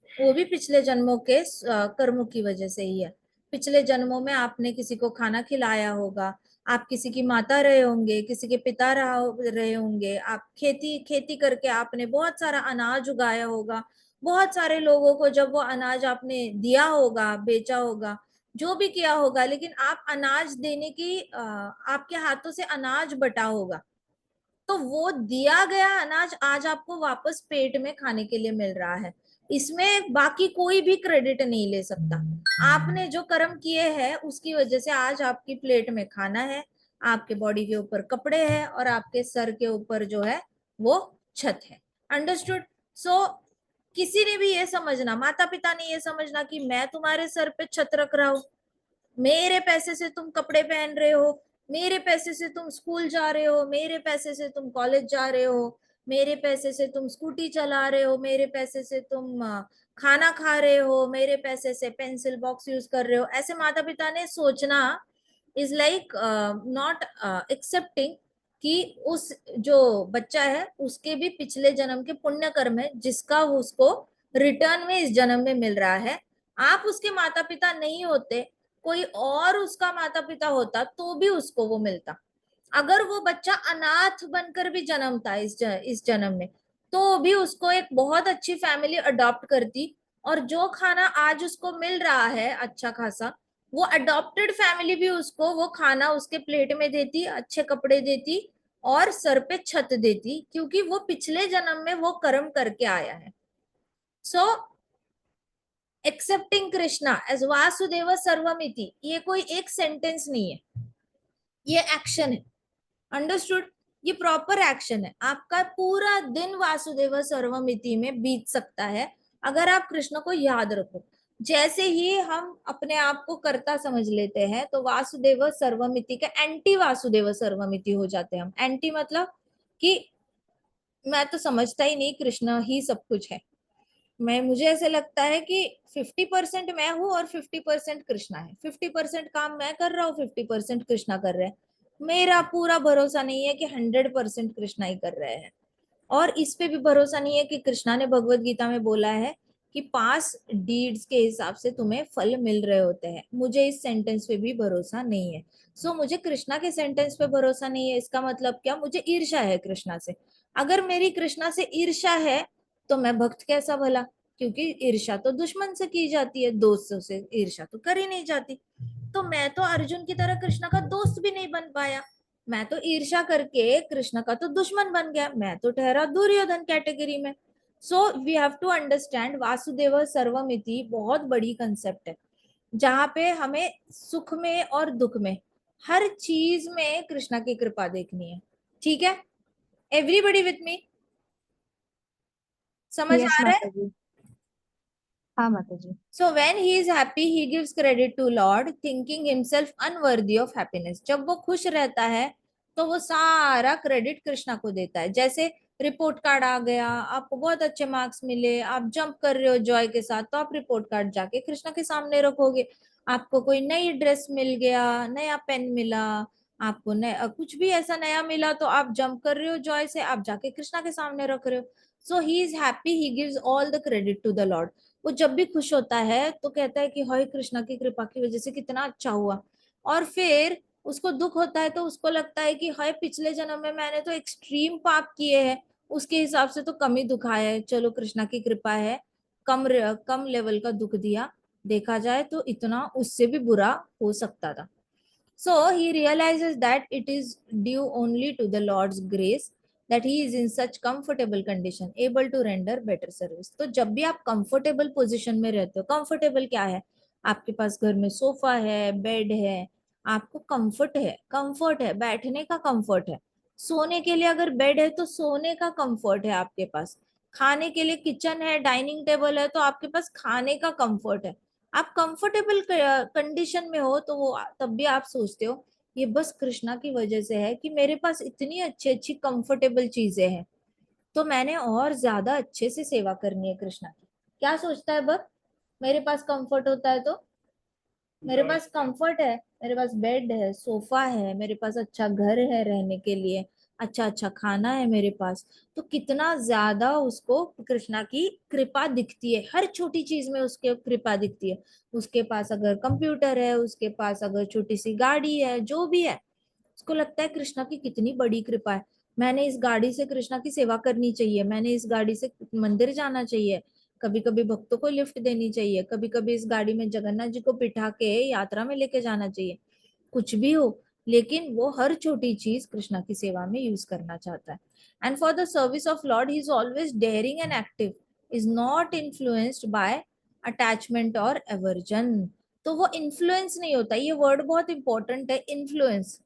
Speaker 2: वो भी पिछले जन्मों के कर्मों की वजह से ही है। पिछले जन्मों में आपने किसी को खाना खिलाया होगा, आप किसी की माता रहे होंगे, किसी के पिता रहे होंगे, आप खेती खेती करके आपने बहुत सारा अनाज उगाया होगा, बहुत सारे लोगों को जब वो अनाज आपने दिया होगा, बेचा होगा, जो भी किया होगा, लेकिन आप अनाज देने की आपके हाथों से अनाज बटा होगा, तो वो दिया गया अनाज आज आपको वापस पेट में खाने के लिए मिल रहा है। इसमें बाकी कोई भी क्रेडिट नहीं ले सकता। आपने जो कर्म किए हैं उसकी वजह से आज आपकी प्लेट में खाना है, आपके बॉडी के ऊपर कपड़े हैं और आपके सर के ऊपर जो है वो छत है। अंडरस्टूड। सो किसी ने भी ये समझना, माता पिता ने ये समझना कि मैं तुम्हारे सर पे छत रख रहा हूं, मेरे पैसे से तुम कपड़े पहन रहे हो, मेरे पैसे से तुम स्कूल जा रहे हो, मेरे पैसे से तुम कॉलेज जा रहे हो, मेरे पैसे से तुम स्कूटी चला रहे हो, मेरे पैसे से तुम खाना खा रहे हो, मेरे पैसे से पेंसिल बॉक्स यूज कर रहे हो। ऐसे माता पिता ने सोचना इज लाइक नॉट एक्सेप्टिंग कि उस जो बच्चा है उसके भी पिछले जन्म के पुण्य कर्म है जिसका उसको रिटर्न में इस जन्म में मिल रहा है। आप उसके माता पिता नहीं होते, कोई और उसका माता पिता होता तो भी उसको वो मिलता। अगर वो बच्चा अनाथ बनकर भी जन्मता इस जन्म में, तो भी उसको एक बहुत अच्छी फैमिली अडॉप्ट करती, और जो खाना आज उसको मिल रहा है अच्छा खासा, वो अडॉप्टेड फैमिली भी उसको वो खाना उसके प्लेट में देती, अच्छे कपड़े देती और सर पे छत देती, क्योंकि वो पिछले जन्म में वो कर्म करके आया है। सो एक्सेप्टिंग कृष्णा एज वासुदेव सर्वमिति, ये कोई एक सेंटेंस नहीं है, ये एक्शन है। अंडरस्टूड। ये प्रॉपर एक्शन है। आपका पूरा दिन वासुदेव सर्वमिति में बीत सकता है अगर आप कृष्ण को याद रखो। जैसे ही हम अपने आप को कर्ता समझ लेते हैं तो वासुदेव सर्वमिति के एंटी वासुदेव सर्वमिति हो जाते हैं हम। एंटी मतलब कि मैं तो समझता ही नहीं, कृष्ण ही सब कुछ है। मुझे ऐसे लगता है कि 50% मैं हूँ और 50% कृष्णा है। 50% काम मैं कर रहा हूँ, 50% कृष्णा कर रहे हैं। मेरा पूरा भरोसा नहीं है कि 100% कृष्णा ही कर रहे हैं। और इस पे भी भरोसा नहीं है कि कृष्णा ने भगवत गीता में बोला है कि पास डीड्स के हिसाब से तुम्हें फल मिल रहे होते हैं। मुझे इस सेंटेंस पे भी भरोसा नहीं है। सो मुझे कृष्णा के सेंटेंस पे भरोसा नहीं है, इसका मतलब क्या, मुझे ईर्ष्या है कृष्णा से। अगर मेरी कृष्णा से ईर्ष्या है तो मैं भक्त कैसा भला, क्योंकि ईर्ष्या तो दुश्मन से की जाती है, दोस्तों से ईर्ष्या तो कर ही नहीं जाती। तो मैं तो अर्जुन की तरह कृष्ण का दोस्त भी नहीं बन पाया, मैं तो ईर्ष्या करके कृष्ण का तो दुश्मन बन गया, मैं तो ठहरा दुर्योधन कैटेगरी में। So we have to understand Vasudeva सर्वमिति बहुत बड़ी कंसेप्ट है, जहां पे हमें सुख में और दुख में हर चीज में कृष्णा की कृपा देखनी है। ठीक है, एवरीबडी विथ मी, समझ
Speaker 1: यस
Speaker 2: आ रहा है।
Speaker 1: माता जी। हाँ माता जी।
Speaker 2: So when he is happy, he gives credit to Lord, thinking himself unworthy of happiness. जब वो खुश रहता है तो वो सारा क्रेडिट कृष्णा को देता है। जैसे रिपोर्ट कार्ड आ गया, आपको बहुत अच्छे मार्क्स मिले, आप जंप कर रहे हो जॉय के साथ, तो आप रिपोर्ट कार्ड जाके कृष्णा के सामने रखोगे। आपको कोई नई ड्रेस मिल गया, नया पेन मिला, आपको कुछ भी ऐसा नया मिला, तो आप जंप कर रहे हो जॉय से, आप जाके कृष्णा के सामने रख रहे हो। So he is happy, he gives all the credit to the lord. वो जब भी खुश होता है तो कहता है कि हाय कृष्णा की कृपा की वजह से कितना अच्छा हुआ। और फिर उसको दुख होता है तो उसको लगता है कि हाय पिछले जन्म में मैंने तो एक्सट्रीम पाप किए हैं, उसके हिसाब से तो कम ही दुख आया है, चलो कृष्णा की कृपा है, कम लेवल का दुख दिया, देखा जाए तो इतना उससे भी बुरा हो सकता था। So he realizes that it is due only to the Lord's grace that he is in such comfortable condition, able to render better service. तो जब भी आप comfortable position में रहते हो, comfortable क्या है, आपके पास घर में सोफा है, बेड है, आपको कंफर्ट है, बैठने का कंफर्ट है। सोने के लिए अगर बेड है तो सोने का कंफर्ट है आपके पास। खाने के लिए किचन है, डाइनिंग टेबल है, तो आपके पास खाने का कंफर्ट है। आप कंफर्टेबल कंडीशन में हो तो वो तब भी आप सोचते हो ये बस कृष्णा की वजह से है कि मेरे पास इतनी अच्छी अच्छी कंफर्टेबल चीजें हैं, तो मैंने और ज्यादा अच्छे से सेवा करनी है कृष्णा की। क्या सोचता है भक्त? मेरे पास कंफर्ट होता है तो मेरे पास कंफर्ट है, मेरे पास बेड है, सोफा है, मेरे पास अच्छा घर है रहने के लिए, अच्छा अच्छा खाना है मेरे पास, तो कितना ज्यादा उसको कृष्णा की कृपा दिखती है, हर छोटी चीज में उसके कृपा दिखती है। उसके पास अगर कंप्यूटर है, उसके पास अगर छोटी सी गाड़ी है, जो भी है, उसको लगता है कृष्णा की कितनी बड़ी कृपा है, मैंने इस गाड़ी से कृष्णा की सेवा करनी चाहिए, मैंने इस गाड़ी से मंदिर जाना चाहिए, कभी कभी भक्तों को लिफ्ट देनी चाहिए, कभी कभी इस गाड़ी में जगन्नाथ जी को बिठा के यात्रा में लेके जाना चाहिए, कुछ भी हो, लेकिन वो हर छोटी चीज कृष्णा की सेवा में यूज करना चाहता है। And for the service of lord he is always daring and active, is not influenced by attachment और एवर्जन। तो वो इन्फ्लुएंस नहीं होता, ये वर्ड बहुत इंपॉर्टेंट है, इन्फ्लुएंस।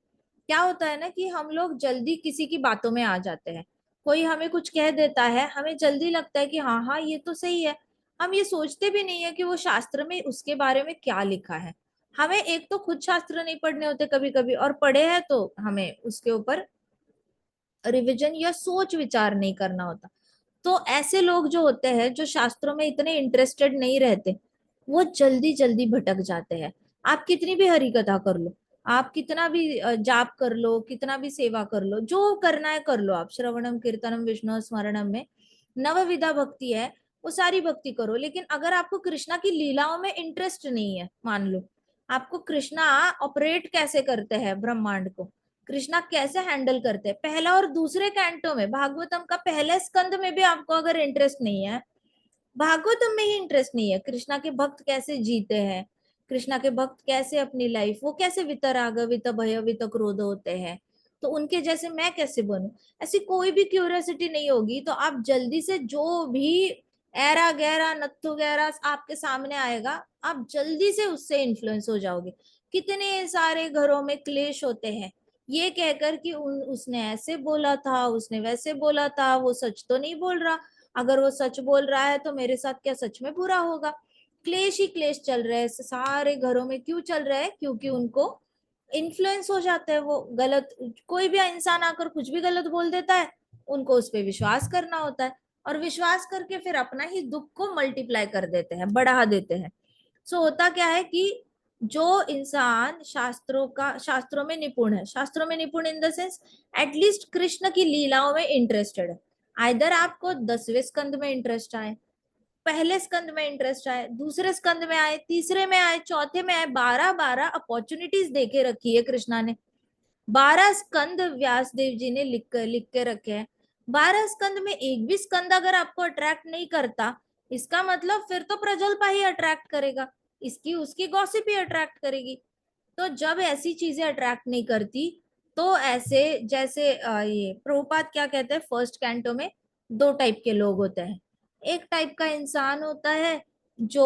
Speaker 2: क्या होता है ना कि हम लोग जल्दी किसी की बातों में आ जाते हैं, कोई हमें कुछ कह देता है, हमें जल्दी लगता है कि हाँ हाँ ये तो सही है, हम ये सोचते भी नहीं है कि वो शास्त्र में उसके बारे में क्या लिखा है। हमें एक तो खुद शास्त्र नहीं पढ़ने होते कभी कभी, और पढ़े हैं तो हमें उसके ऊपर रिवीजन या सोच विचार नहीं करना होता। तो ऐसे लोग जो होते हैं, जो शास्त्रों में इतने इंटरेस्टेड नहीं रहते, वो जल्दी जल्दी भटक जाते हैं। आप कितनी भी हरि कथा कर लो, आप कितना भी जाप कर लो, कितना भी सेवा कर लो, जो करना है कर लो, आप श्रवणम कीर्तनम विष्णु स्मरणम में नवविधा भक्ति है, वो सारी भक्ति करो। लेकिन अगर आपको कृष्णा की लीलाओं में इंटरेस्ट नहीं है, मान लो आपको कृष्णा ऑपरेट कैसे करते हैं ब्रह्मांड को, कृष्णा कैसे हैंडल करते हैं, पहला और दूसरे कैंटो में, भागवतम का पहले स्कंद में भी आपको अगर इंटरेस्ट नहीं है, भागवतम में ही इंटरेस्ट नहीं है, कृष्णा के भक्त कैसे जीते हैं, कृष्णा के भक्त कैसे अपनी लाइफ, वो कैसे वितराग वित भय वित क्रोध होते हैं, तो उनके जैसे मैं कैसे बनूं, ऐसी कोई भी क्यूरियोसिटी नहीं होगी, तो आप जल्दी से जो भी ऐरा गहरा नत्थु गहरा आपके सामने आएगा, आप जल्दी से उससे इन्फ्लुएंस हो जाओगे। कितने सारे घरों में क्लेश होते हैं, ये कहकर कि उसने ऐसे बोला था, उसने वैसे बोला था, वो सच तो नहीं बोल रहा, अगर वो सच बोल रहा है तो मेरे साथ क्या सच में बुरा होगा। क्लेश ही क्लेश चल रहे हैं सारे घरों में, क्यों चल रहे हैं? क्योंकि उनको इन्फ्लुएंस हो जाता है वो गलत, कोई भी इंसान आकर कुछ भी गलत बोल देता है, उनको उस पर विश्वास करना होता है, और विश्वास करके फिर अपना ही दुख को मल्टीप्लाई कर देते हैं, बढ़ा देते हैं। सो होता क्या है कि जो इंसान शास्त्रों में निपुण है, शास्त्रों में निपुण in the sense at least Krishna की लीलाओं में इंटरेस्टेड है, आइदर आपको 10वें स्कंद में इंटरेस्ट आए, पहले स्कंद में इंटरेस्ट आए, दूसरे स्कंद में आए, तीसरे में आए, चौथे में आए, 12 अपॉर्चुनिटीज देके रखी है कृष्णा ने। 12 स्कंद व्यास देव जी ने लिख के रखे हैं। 12 स्कंद में एक भी स्कंद अगर आपको अट्रैक्ट नहीं करता, इसका मतलब फिर तो प्रजल्पा ही अट्रैक्ट करेगा, इसकी उसकी गॉसिप ही अट्रैक्ट करेगी। तो जब ऐसी चीजें अट्रैक्ट नहीं करती, तो ऐसे जैसे ये प्रभुपाद क्या कहते हैं, फर्स्ट कैंटो में 2 टाइप के लोग होते हैं। एक टाइप का इंसान होता है जो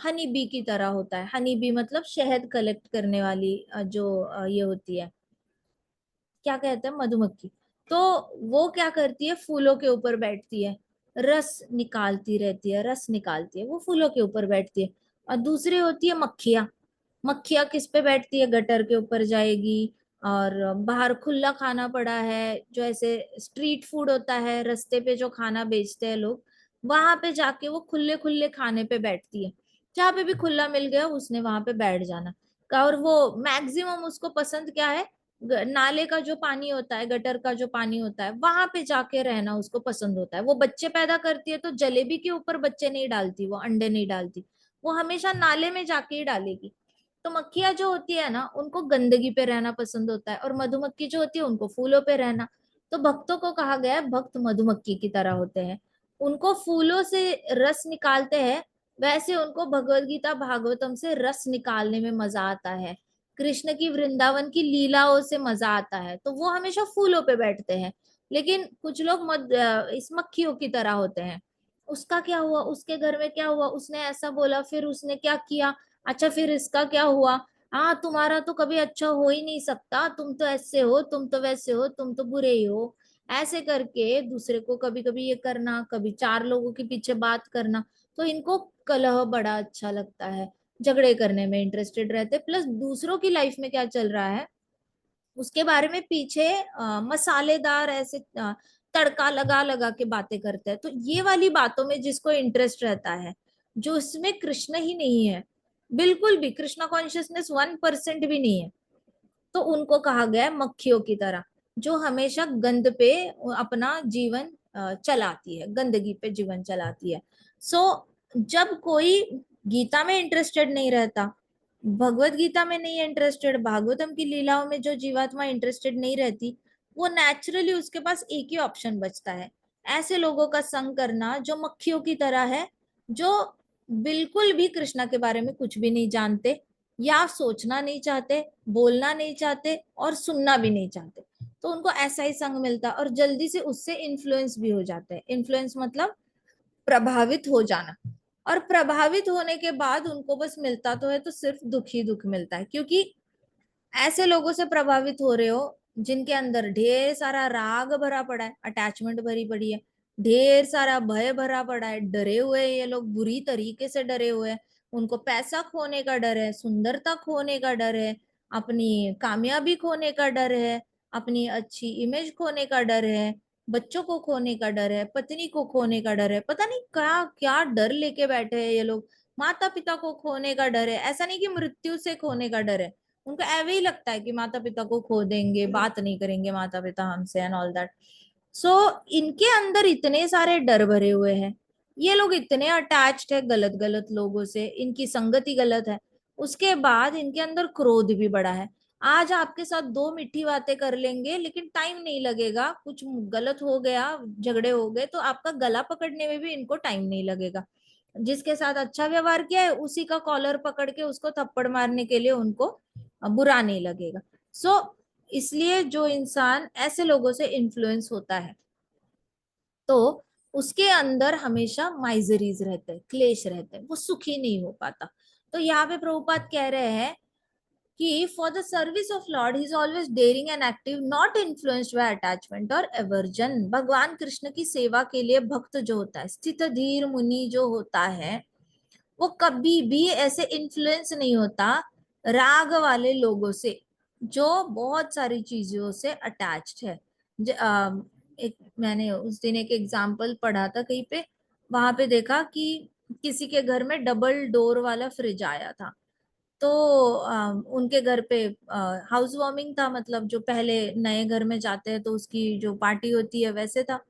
Speaker 2: हनी बी की तरह होता है, हनी बी मतलब शहद कलेक्ट करने वाली जो ये होती है, क्या कहते हैं, मधुमक्खी। तो वो क्या करती है, फूलों के ऊपर बैठती है, रस निकालती रहती है, रस निकालती है, वो फूलों के ऊपर बैठती है। और दूसरी होती है मक्खियां। मक्खियां किस पे बैठती है, गटर के ऊपर जाएगी, और बाहर खुला खाना पड़ा है, जो ऐसे स्ट्रीट फूड होता है, रास्ते पे जो खाना बेचते हैं लोग, वहां पे जाके वो खुले खुले खाने पे बैठती है। जहाँ पे भी खुला मिल गया उसने वहां पे बैठ जाना। और वो मैक्सिमम उसको पसंद क्या है, नाले का जो पानी होता है, गटर का जो पानी होता है, वहां पे जाके रहना उसको पसंद होता है। वो बच्चे पैदा करती है तो जलेबी के ऊपर बच्चे नहीं डालती, वो अंडे नहीं डालती, वो हमेशा नाले में जाके ही डालेगी। तो मक्खियां जो होती है ना, उनको गंदगी पे रहना पसंद होता है, और मधुमक्खी जो होती है उनको फूलों पे रहना। तो भक्तों को कहा गया है भक्त मधुमक्खी की तरह होते हैं, उनको फूलों से रस निकालते हैं, वैसे उनको भगवत गीता भागवतम से रस निकालने में मजा आता है, कृष्ण की वृंदावन की लीलाओं से मजा आता है, तो वो हमेशा फूलों पे बैठते हैं। लेकिन कुछ लोग इस मक्खियों की तरह होते हैं, उसका क्या हुआ, उसके घर में क्या हुआ, उसने ऐसा बोला, फिर उसने क्या किया, अच्छा फिर इसका क्या हुआ, हाँ तुम्हारा तो कभी अच्छा हो ही नहीं सकता, तुम तो ऐसे हो, तुम तो वैसे हो, तुम तो बुरे ही हो। ऐसे करके दूसरे को कभी कभी ये करना, कभी चार लोगों के पीछे बात करना। तो इनको कलह बड़ा अच्छा लगता है, झगड़े करने में इंटरेस्टेड रहते, प्लस दूसरों की लाइफ में क्या चल रहा है उसके बारे में पीछे मसालेदार ऐसे तड़का लगा लगा के बातें करते हैं। तो ये वाली बातों में जिसको इंटरेस्ट रहता है, जो इसमें कृष्ण ही नहीं है, बिल्कुल भी कृष्णा कॉन्शियसनेस 1% भी नहीं है, तो उनको कहा गया है मक्खियों की तरह, जो हमेशा गंद पे अपना जीवन चलाती है, गंदगी पे जीवन चलाती है। सो जब कोई गीता में इंटरेस्टेड नहीं रहता, भगवत गीता में नहीं इंटरेस्टेड, भागवतम की लीलाओं में जो जीवात्मा इंटरेस्टेड नहीं रहती, वो नेचुरली उसके पास एक ही ऑप्शन बचता है, ऐसे लोगों का संग करना जो मक्खियों की तरह है, जो बिल्कुल भी कृष्णा के बारे में कुछ भी नहीं जानते, या सोचना नहीं चाहते, बोलना नहीं चाहते, और सुनना भी नहीं चाहते। तो उनको ऐसा ही संग मिलता है, और जल्दी से उससे इन्फ्लुएंस भी हो जाते हैं। इन्फ्लुएंस मतलब प्रभावित हो जाना। और प्रभावित होने के बाद उनको बस मिलता तो है तो सिर्फ दुख ही दुख मिलता है, क्योंकि ऐसे लोगों से प्रभावित हो रहे हो जिनके अंदर ढेर सारा राग भरा पड़ा है, अटैचमेंट भरी पड़ी है, ढेर सारा भय भरा पड़ा है, डरे हुए हैं ये लोग, बुरी तरीके से डरे हुए हैं। उनको पैसा खोने का डर है, सुंदरता खोने का डर है, अपनी कामयाबी खोने का डर है, अपनी अच्छी इमेज खोने का डर है, बच्चों को खोने का डर है, पत्नी को खोने का डर है, पता नहीं क्या क्या डर लेके बैठे हैं ये लोग। माता पिता को खोने का डर है, ऐसा नहीं कि मृत्यु से खोने का डर है, उनको ऐवे ही लगता है कि माता पिता को खो देंगे, बात नहीं करेंगे माता पिता हमसे एंड ऑल दैट। सो इनके अंदर इतने सारे डर भरे हुए हैं, ये लोग इतने अटैच्ड है गलत गलत लोगों से, इनकी संगति गलत है, उसके बाद इनके अंदर क्रोध भी बड़ा है। आज आपके साथ दो मीठी बातें कर लेंगे, लेकिन टाइम नहीं लगेगा, कुछ गलत हो गया, झगड़े हो गए, तो आपका गला पकड़ने में भी इनको टाइम नहीं लगेगा। जिसके साथ अच्छा व्यवहार किया है उसी का कॉलर पकड़ के उसको थप्पड़ मारने के लिए उनको बुरा नहीं लगेगा। सो इसलिए जो इंसान ऐसे लोगों से इन्फ्लुएंस होता है, तो उसके अंदर हमेशा माइजरीज रहते हैं, क्लेश रहते हैं, वो सुखी नहीं हो पाता। तो यहाँ पे प्रभुपाद कह रहे हैं कि for the service of lord he is always daring and active, not influenced by attachment और एवर्जन। भगवान कृष्ण की सेवा के लिए भक्त जो होता है, स्थित धीर मुनि जो होता है, वो कभी भी ऐसे इन्फ्लुएंस नहीं होता राग वाले लोगों से, जो बहुत सारी चीजों से अटैच्ड है। एक मैंने उस दिन एक एग्जाम्पल पढ़ा था कहीं पे, वहां पे देखा कि किसी के घर में डबल डोर वाला फ्रिज आया था। तो उनके घर पे हाउस वार्मिंग था, मतलब जो पहले नए घर में जाते हैं तो उसकी जो पार्टी होती है वैसे था।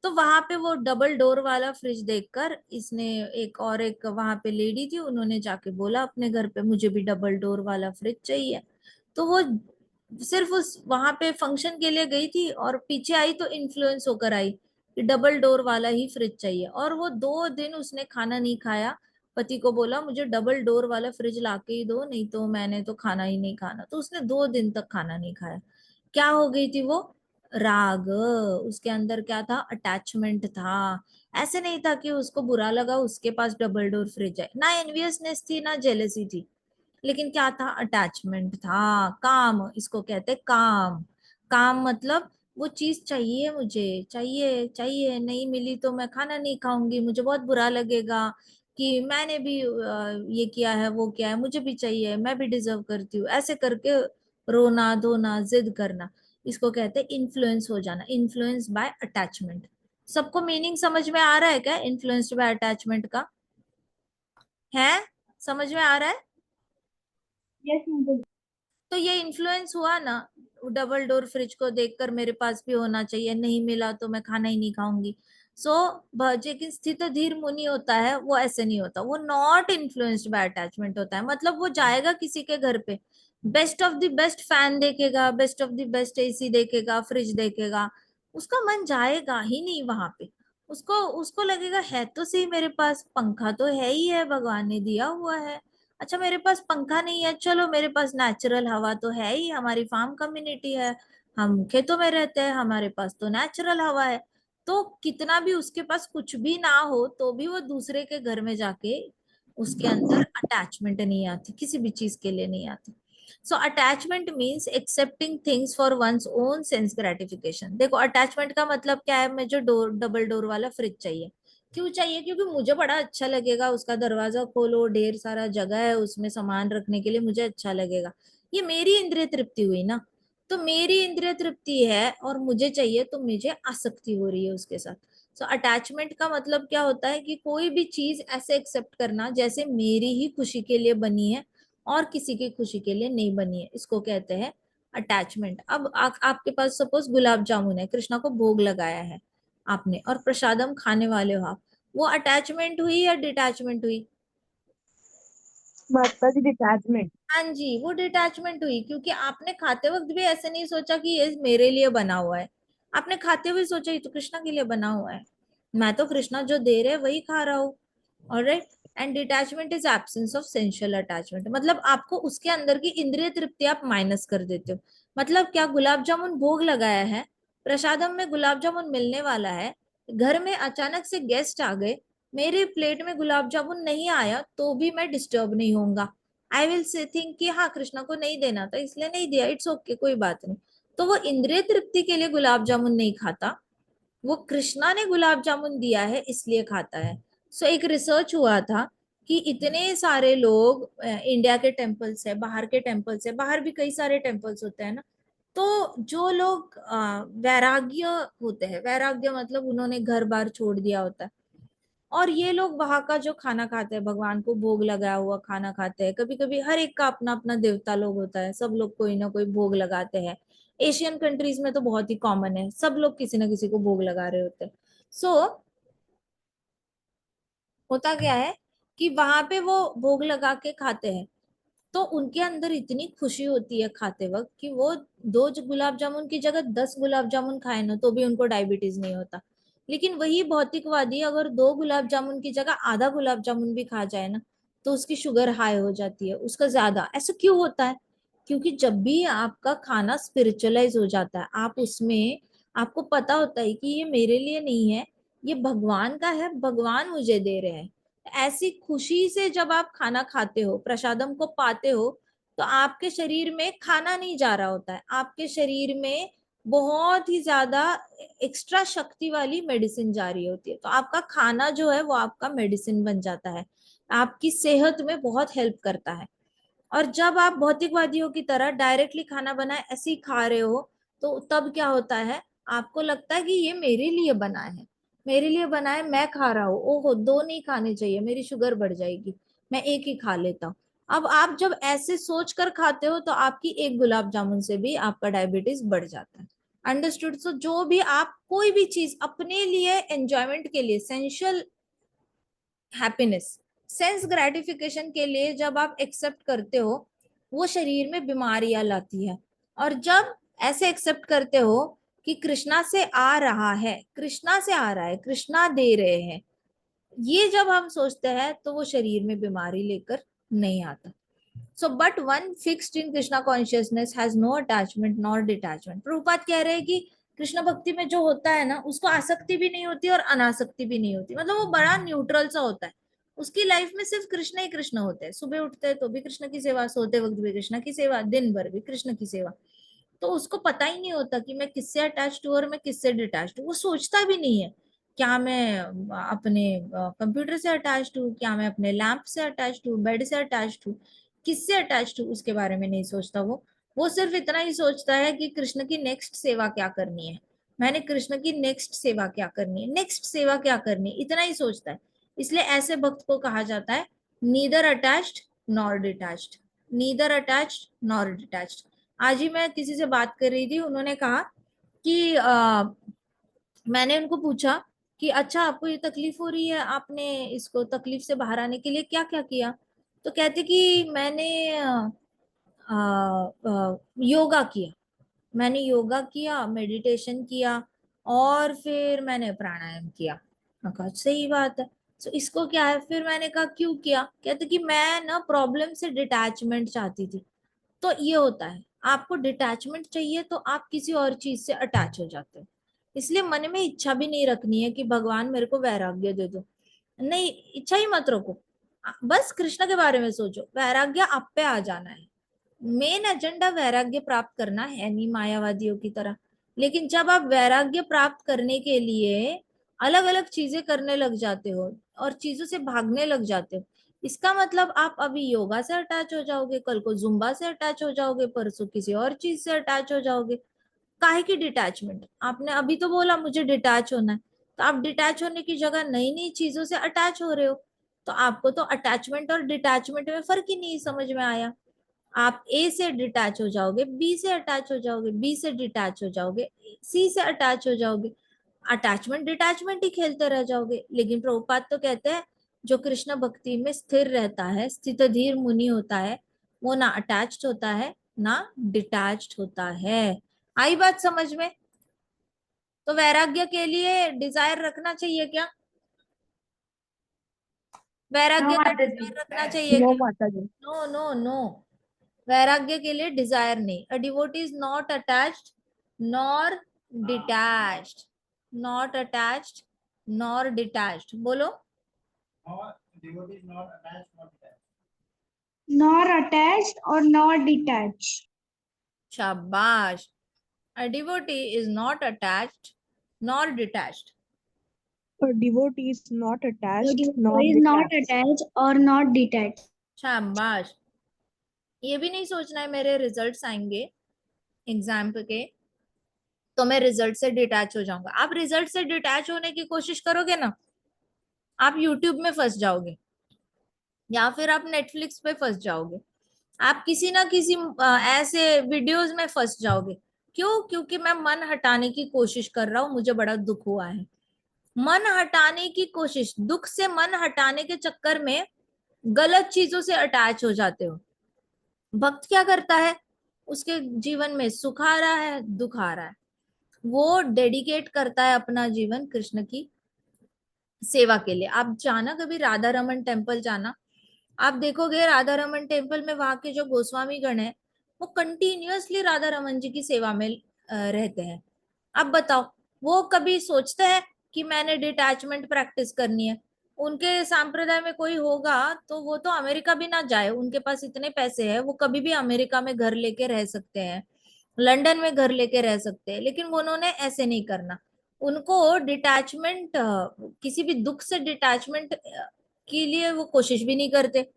Speaker 2: तो वहां पे वो डबल डोर वाला फ्रिज देखकर इसने, एक वहां पे लेडी थी, उन्होंने जाके बोला अपने घर पे मुझे भी डबल डोर वाला फ्रिज चाहिए। तो वो सिर्फ उस वहां पे फंक्शन के लिए गई थी और पीछे आई तो इन्फ्लुएंस होकर आई कि डबल डोर वाला ही फ्रिज चाहिए, और वो 2 दिन उसने खाना नहीं खाया। पति को बोला मुझे डबल डोर वाला फ्रिज लाके ही दो, नहीं तो मैंने तो खाना ही नहीं खाना। तो उसने 2 दिन तक खाना नहीं खाया। क्या हो गई थी वो, राग, उसके अंदर क्या था, अटैचमेंट था। ऐसे नहीं था कि उसको बुरा लगा उसके पास डबल डोर फ्रिज है, ना एनवियसनेस थी ना जेलसी थी, लेकिन क्या था, अटैचमेंट था। काम, इसको कहते काम। काम मतलब वो चीज चाहिए, मुझे चाहिए चाहिए, नहीं मिली तो मैं खाना नहीं खाऊंगी, मुझे बहुत बुरा लगेगा कि मैंने भी ये किया है वो किया है, मुझे भी चाहिए, मैं भी डिजर्व करती हूँ, ऐसे करके रोना धोना, जिद करना, इसको कहते हैं इन्फ्लुएंस हो जाना, इन्फ्लुएंस बाय अटैचमेंट। सबको मीनिंग समझ में आ रहा है क्या इन्फ्लुएंस्ड बाय अटैचमेंट का? है, समझ में आ रहा है?
Speaker 1: यस माता
Speaker 2: तो ये इन्फ्लुएंस हुआ ना, डबल डोर फ्रिज को देखकर मेरे पास भी होना चाहिए, नहीं मिला तो मैं खाना ही नहीं खाऊंगी। सो लेकिन स्थित धीर मुनि होता है वो ऐसे नहीं होता, वो नॉट इन्फ्लुएंस्ड बाय अटैचमेंट होता है। मतलब वो जाएगा किसी के घर पे, best of the best fan देखेगा, best of the best AC देखेगा, फ्रिज देखेगा, उसका मन जाएगा ही नहीं वहां पे। उसको उसको लगेगा है तो सही, मेरे पास पंखा तो है ही है, भगवान ने दिया हुआ है। अच्छा मेरे पास पंखा नहीं है, चलो मेरे पास नेचुरल हवा तो है ही, हमारी फार्म कम्युनिटी है, हम खेतों में रहते हैं, हमारे पास तो नेचुरल हवा है। तो कितना भी उसके पास कुछ भी ना हो तो भी वो दूसरे के घर में जाके उसके अंदर अटैचमेंट नहीं आती, किसी भी चीज के लिए नहीं आती। So attachment means accepting things for one's own sense gratification. देखो अटैचमेंट का मतलब क्या है, मुझे डोर डबल डोर वाला फ्रिज चाहिए। क्यों चाहिए? क्योंकि मुझे बड़ा अच्छा लगेगा, उसका दरवाजा खोलो, ढेर सारा जगह है उसमें सामान रखने के लिए, मुझे अच्छा लगेगा। ये मेरी इंद्रिय तृप्ति हुई ना। तो मेरी इंद्रिय तृप्ति है और मुझे चाहिए, तो मुझे आसक्ति हो रही है उसके साथ। सो अटैचमेंट का मतलब क्या होता है कि कोई भी चीज ऐसे एक्सेप्ट करना जैसे मेरी ही खुशी के लिए बनी है और किसी की खुशी के लिए नहीं बनी है, इसको कहते हैं अटैचमेंट। अब आपके पास सपोज गुलाब जामुन है, कृष्णा को भोग लगाया है आपने, और प्रसादम खाने वाले हो आप, वो अटैचमेंट हुई या डिटैचमेंट हुई?
Speaker 1: माता जी डिटैचमेंट।
Speaker 2: हाँ जी, वो डिटैचमेंट हुई, क्योंकि आपने खाते वक्त भी ऐसे नहीं सोचा कि ये मेरे लिए बना हुआ है। आपने खाते हुए सोचा ये तो कृष्णा के लिए बना हुआ है, मैं तो कृष्णा जो दे रहे वही खा रहा हूँ। Alright. And detachment is absence of sensual attachment, मतलब आपको उसके अंदर की इंद्रिय तृप्ति आप माइनस कर देते हो। मतलब क्या, गुलाब जामुन भोग लगाया है, प्रसादम में गुलाब जामुन मिलने वाला है, घर में अचानक से गेस्ट आ गए, मेरे प्लेट में गुलाब जामुन नहीं आया तो भी मैं डिस्टर्ब नहीं होऊंगा। आई विल से थिंक कि हाँ कृष्णा को नहीं देना था इसलिए नहीं दिया, इट्स ओके, कोई बात नहीं। तो वो इंद्रिय तृप्ति के लिए गुलाब जामुन नहीं खाता, वो कृष्णा ने गुलाब जामुन दिया है इसलिए खाता है। सो एक रिसर्च हुआ था कि इतने सारे लोग इंडिया के टेम्पल्स है, बाहर के टेम्पल्स है, बाहर भी कई सारे टेम्पल्स होते हैं ना, तो जो लोग वैराग्य होते हैं, वैराग्य मतलब उन्होंने घर बार छोड़ दिया होता है, और ये लोग वहां का जो खाना खाते हैं, भगवान को भोग लगाया हुआ खाना खाते हैं, कभी कभी हर एक का अपना अपना देवता लोग होता है, सब लोग कोई ना कोई भोग लगाते हैं। एशियन कंट्रीज में तो बहुत ही कॉमन है, सब लोग किसी ना किसी को भोग लगा रहे होते हैं। सो होता क्या है कि वहां पे वो भोग लगा के खाते हैं, तो उनके अंदर इतनी खुशी होती है खाते वक्त कि वो गुलाब जामुन की जगह 10 गुलाब जामुन खाए ना तो भी उनको डायबिटीज नहीं होता। लेकिन वही भौतिकवादी अगर 2 गुलाब जामुन की जगह आधा गुलाब जामुन भी खा जाए ना तो उसकी शुगर हाई हो जाती है, उसका ज्यादा। ऐसा क्यों होता है? क्योंकि जब भी आपका खाना स्पिरिचुअलाइज हो जाता है, आप उसमें, आपको पता होता है कि ये मेरे लिए नहीं है, ये भगवान का है, भगवान मुझे दे रहे हैं। ऐसी खुशी से जब आप खाना खाते हो, प्रसादम को पाते हो, तो आपके शरीर में खाना नहीं जा रहा होता है, आपके शरीर में बहुत ही ज्यादा एक्स्ट्रा शक्ति वाली मेडिसिन जा रही होती है। तो आपका खाना जो है वो आपका मेडिसिन बन जाता है, आपकी सेहत में बहुत हेल्प करता है। और जब आप भौतिकवादियों की तरह डायरेक्टली खाना बनाए ऐसे ही खा रहे हो, तो तब क्या होता है, आपको लगता है कि ये मेरे लिए बना है, मेरे लिए बना है, मैं खा रहा हूँ, ओहो 2 नहीं खाने चाहिए, मेरी शुगर बढ़ जाएगी, मैं एक ही खा लेता हूँ। अब आप जब ऐसे सोच कर खाते हो तो आपकी एक गुलाब जामुन से भी आपका डायबिटीज बढ़ जाता है। अंडरस्टूड? सो जो भी आप कोई भी चीज अपने लिए एंजॉयमेंट के लिए, सेंशुअल हैप्पीनेस, सेंस ग्रेटिफिकेशन के लिए जब आप एक्सेप्ट करते हो, वो शरीर में बीमारियां लाती है। और जब ऐसे एक्सेप्ट करते हो कि कृष्णा से आ रहा है, कृष्णा से आ रहा है, कृष्णा दे रहे हैं, ये जब हम सोचते हैं तो वो शरीर में बीमारी लेकर नहीं आता। So but one fixed in Krishna consciousness has no attachment nor detachment. Prabhupada कह रहे हैं कि कृष्ण भक्ति में जो होता है ना, उसको आसक्ति भी नहीं होती और अनासक्ति भी नहीं होती, मतलब वो बड़ा न्यूट्रल सा होता है। उसकी लाइफ में सिर्फ कृष्ण ही कृष्ण होते हैं, सुबह उठते हैं तो भी कृष्ण की सेवा, सोते वक्त भी कृष्ण की सेवा, दिन भर भी कृष्ण की सेवा। तो उसको पता ही नहीं होता कि मैं किससे अटैच्ड हूँ और मैं किससे डिटैच्ड हूँ, वो सोचता भी नहीं है क्या मैं अपने कंप्यूटर से अटैच्ड हूँ, क्या मैं अपने लैंप से अटैच्ड हूँ, बेड से अटैच्ड हूँ, किससे अटैच्ड हूँ, उसके बारे में नहीं सोचता वो। वो सिर्फ इतना ही सोचता है कि कृष्ण की नेक्स्ट सेवा क्या करनी है, मैंने कृष्ण की नेक्स्ट सेवा क्या करनी है, नेक्स्ट सेवा क्या करनी है, इतना ही सोचता है। इसलिए ऐसे भक्त को कहा जाता है neither attached nor detached, neither attached nor detached. आज ही मैं किसी से बात कर रही थी, उन्होंने कहा कि मैंने उनको पूछा कि अच्छा आपको ये तकलीफ हो रही है, आपने इसको तकलीफ से बाहर आने के लिए क्या क्या किया? तो कहते कि मैंने योगा किया, मैंने योगा किया, मेडिटेशन किया, और फिर मैंने प्राणायाम किया। मैं कहा सही बात है, तो इसको क्या है? फिर मैंने कहा क्यों किया? कहते कि मैं ना प्रॉब्लम से डिटैचमेंट चाहती थी। तो ये होता है, आपको डिटैचमेंट चाहिए तो आप किसी और चीज से अटैच हो जाते हो। इसलिए मन में इच्छा भी नहीं रखनी है कि भगवान मेरे को वैराग्य दे दो, नहीं, इच्छा ही मत रखो, बस कृष्ण के बारे में सोचो, वैराग्य आप पे आ जाना है। मेन एजेंडा वैराग्य प्राप्त करना है, नहीं मायावादियों की तरह। लेकिन जब आप वैराग्य प्राप्त करने के लिए अलग अलग चीजें करने लग जाते हो और चीजों से भागने लग जाते हो, इसका मतलब आप अभी योगा से अटैच हो जाओगे, कल को जुम्बा से अटैच हो जाओगे, परसों किसी और चीज से अटैच हो जाओगे। काहे की डिटैचमेंट? आपने अभी तो बोला मुझे डिटैच होना है, तो आप डिटैच होने की जगह नई नई चीजों से अटैच हो रहे हो। तो आपको तो अटैचमेंट और डिटैचमेंट में फर्क ही नहीं समझ में आया। आप ए से डिटैच हो जाओगे, बी से अटैच हो जाओगे, बी से डिटैच हो जाओगे, सी से अटैच हो जाओगे, अटैचमेंट डिटैचमेंट ही खेलते रह जाओगे। लेकिन प्रभुपाद तो कहते हैं जो कृष्ण भक्ति में स्थिर रहता है, स्थित धीर मुनि होता है, वो ना अटैच्ड होता है ना डिटैच्ड होता है। आई बात समझ में? तो वैराग्य के लिए डिजायर रखना चाहिए क्या?
Speaker 1: हाँ
Speaker 2: वैराग्य का
Speaker 1: माता जी।
Speaker 2: डिजायर रखना चाहिए
Speaker 1: नो
Speaker 2: क्या?
Speaker 1: माता जी।
Speaker 2: नो नो नो, वैराग्य के लिए डिजायर नहीं। A devotee is not attached nor detached, not attached nor detached, बोलो।
Speaker 1: Nor attached or nor detached.
Speaker 2: शाबाश। A devotee is not attached nor detached.
Speaker 1: A devotee is not
Speaker 3: The
Speaker 1: attached nor
Speaker 3: devotee is not
Speaker 1: detached.
Speaker 3: attached or not detached.
Speaker 2: शाबाश। ये भी नहीं सोचना है मेरे results आएंगे एग्जाम के तो मैं रिजल्ट से डिटैच हो जाऊंगा। आप रिजल्ट से डिटैच होने की कोशिश करोगे ना, आप यूट्यूब में फंस जाओगे, या फिर आप नेटफ्लिक्स पे फंस जाओगे, आप किसी ना किसी ऐसे वीडियोस में फंस जाओगे। क्यों? क्योंकि मैं मन हटाने की कोशिश कर रहा हूं, मुझे बड़ा दुख हुआ है। मन हटाने की कोशिश, दुख से मन हटाने के चक्कर में गलत चीजों से अटैच हो जाते हो। भक्त क्या करता है? उसके जीवन में सुख आ रहा है, दुख आ रहा है, वो डेडिकेट करता है अपना जीवन कृष्ण की सेवा के लिए। आप जाना कभी राधा रमन टेम्पल जाना, आप देखोगे राधा रमन टेम्पल में वहां के जो गोस्वामी गण है वो कंटिन्यूअसली राधा रमन जी की सेवा में रहते हैं। अब बताओ, वो कभी सोचते हैं कि मैंने डिटैचमेंट प्रैक्टिस करनी है? उनके संप्रदाय में कोई होगा तो वो तो अमेरिका भी ना जाए, उनके पास इतने पैसे हैं, वो कभी भी अमेरिका में घर लेके रह सकते हैं, लंदन में घर लेके रह सकते हैं, लेकिन वो उन्होंने ऐसे नहीं करना। उनको डिटैचमेंट, किसी भी दुख से डिटैचमेंट के लिए वो कोशिश भी नहीं करते,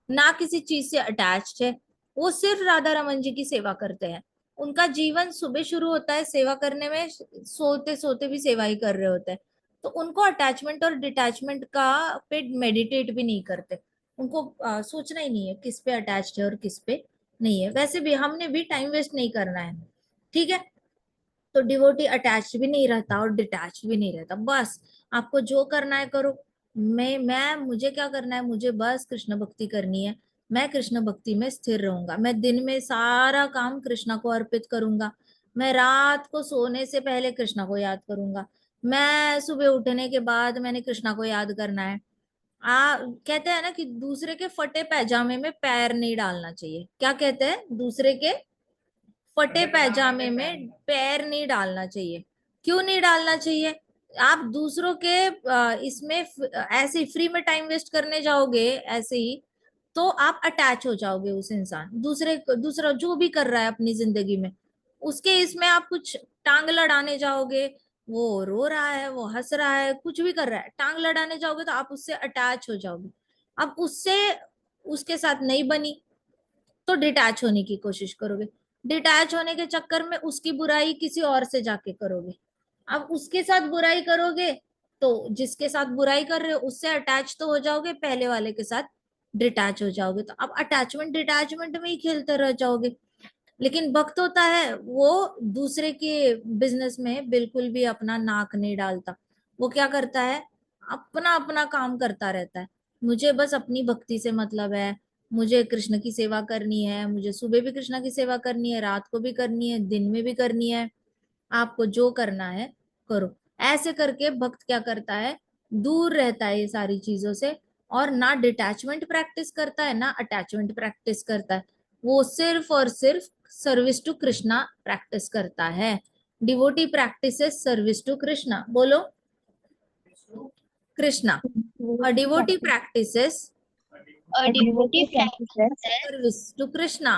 Speaker 2: ना किसी चीज से अटैच्ड है। वो सिर्फ राधा रमन जी की सेवा करते हैं। उनका जीवन सुबह शुरू होता है सेवा करने में, सोते सोते भी सेवा ही कर रहे होते हैं। तो उनको अटैचमेंट और डिटैचमेंट का पे मेडिटेट भी नहीं करते। उनको सोचना ही नहीं है किस पे अटैच्ड है और किस पे नहीं है। वैसे भी हमने भी टाइम वेस्ट नहीं करना है, ठीक है? तो डिवोटी अटैच भी नहीं रहता और डिटैच भी नहीं रहता, बस आपको जो करना है करो। मैं मुझे क्या करना है? मुझे बस कृष्ण भक्ति करनी है, मैं कृष्ण भक्ति में स्थिर रहूंगा, मैं दिन में सारा काम कृष्णा को अर्पित करूंगा, मैं रात को सोने से पहले कृष्णा को याद करूंगा, मैं सुबह उठने के बाद मैंने कृष्णा को याद करना है। कहते हैं ना कि दूसरे के फटे पैजामे में पैर नहीं डालना चाहिए। क्या कहते हैं? दूसरे के फटे पैजामे में पैर नहीं डालना चाहिए। क्यों नहीं डालना चाहिए? आप दूसरों के इसमें ऐसे ही फ्री में टाइम वेस्ट करने जाओगे ऐसे ही, तो आप अटैच हो जाओगे उस इंसान, दूसरा जो भी कर रहा है अपनी जिंदगी में, उसके इसमें आप कुछ टांग लड़ाने जाओगे, वो रो रहा है, वो हंस रहा है, कुछ भी कर रहा है, टांग लड़ाने जाओगे तो आप उससे अटैच हो जाओगे। अब उससे उसके साथ नहीं बनी तो डिटैच होने की कोशिश करोगे। डिटैच होने के चक्कर में उसकी बुराई किसी और से जाके करोगे। अब उसके साथ बुराई करोगे तो जिसके साथ बुराई कर रहे हो उससे अटैच तो हो जाओगे, पहले वाले के साथ डिटैच हो जाओगे, तो अब अटैचमेंट डिटैचमेंट में ही खेलते रह जाओगे। लेकिन भक्त होता है वो दूसरे के बिजनेस में बिल्कुल भी अपना नाक नहीं डालता। वो क्या करता है, अपना अपना काम करता रहता है। मुझे बस अपनी भक्ति से मतलब है, मुझे कृष्ण की सेवा करनी है, मुझे सुबह भी कृष्ण की सेवा करनी है, रात को भी करनी है, दिन में भी करनी है, आपको जो करना है करो। ऐसे करके भक्त क्या करता है, दूर रहता है ये सारी चीजों से, और ना डिटैचमेंट प्रैक्टिस करता है ना अटैचमेंट प्रैक्टिस करता है। वो सिर्फ और सिर्फ सर्विस टू कृष्णा प्रैक्टिस करता है। Devotee practices service to Krishna, बोलो Krishna. A devotee practices
Speaker 3: A devotee practices
Speaker 2: service to Krishna.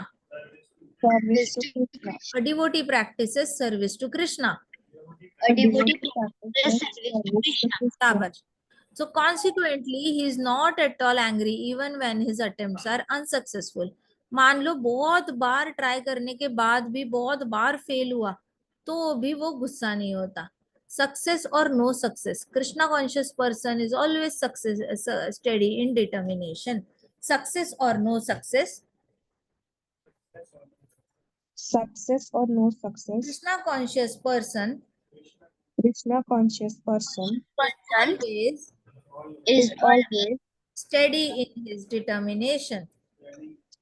Speaker 3: service to Krishna.
Speaker 2: A devotee practices service to Krishna.
Speaker 3: A devotee practices service to Krishna.
Speaker 2: बराबर। So consequently, he is not at all angry even when his attempts are unsuccessful. मान लो बहुत बार try करने के बाद भी बहुत बार fail हुआ तो भी वो गुस्सा नहीं होता। सक्सेस और no success, Krishna conscious person is always success steady in determination. Success और no success,
Speaker 1: Success or no success,
Speaker 2: Krishna conscious person
Speaker 1: Krishna conscious person
Speaker 3: Person
Speaker 2: is
Speaker 3: is always
Speaker 2: steady in his determination.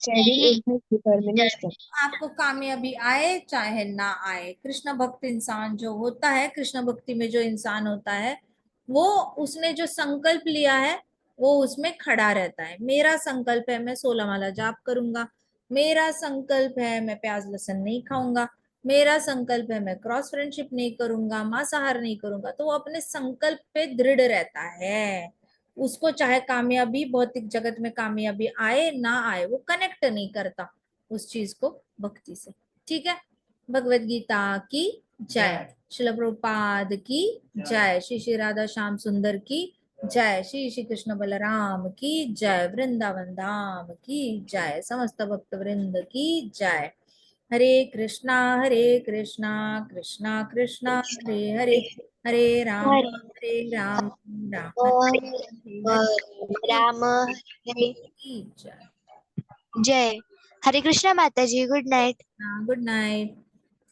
Speaker 1: steady in his determination.
Speaker 2: आपको कामयाबी आए चाहे ना आए, कृष्ण भक्त इंसान जो होता है, कृष्ण भक्ति में जो इंसान होता है, वो उसने जो संकल्प लिया है वो उसमें खड़ा रहता है। मेरा संकल्प है मैं 16 माला जाप करूंगा, मेरा संकल्प है मैं प्याज लहसुन नहीं खाऊंगा, मेरा संकल्प है मैं क्रॉस फ्रेंडशिप नहीं करूंगा, मांसाहार नहीं करूंगा, तो वो अपने संकल्प पे दृढ़ रहता है। उसको चाहे कामयाबी भौतिक जगत में कामयाबी आए ना आए, वो कनेक्ट नहीं करता उस चीज को भक्ति से। ठीक है, भगवत गीता की जय, श्रील प्रभुपाद की जय, श्री श्री राधा श्याम सुंदर की जय, श्री श्री कृष्ण बलराम की जय, वृंदावन धाम की जय, समस्त भक्त वृंद की जय। हरे कृष्णा कृष्णा कृष्णा हरे हरे, हरे राम राम हरे
Speaker 4: राम हरे
Speaker 2: की जय।
Speaker 4: जय। हरे कृष्णा माता जी, गुड नाइट।
Speaker 2: Good night.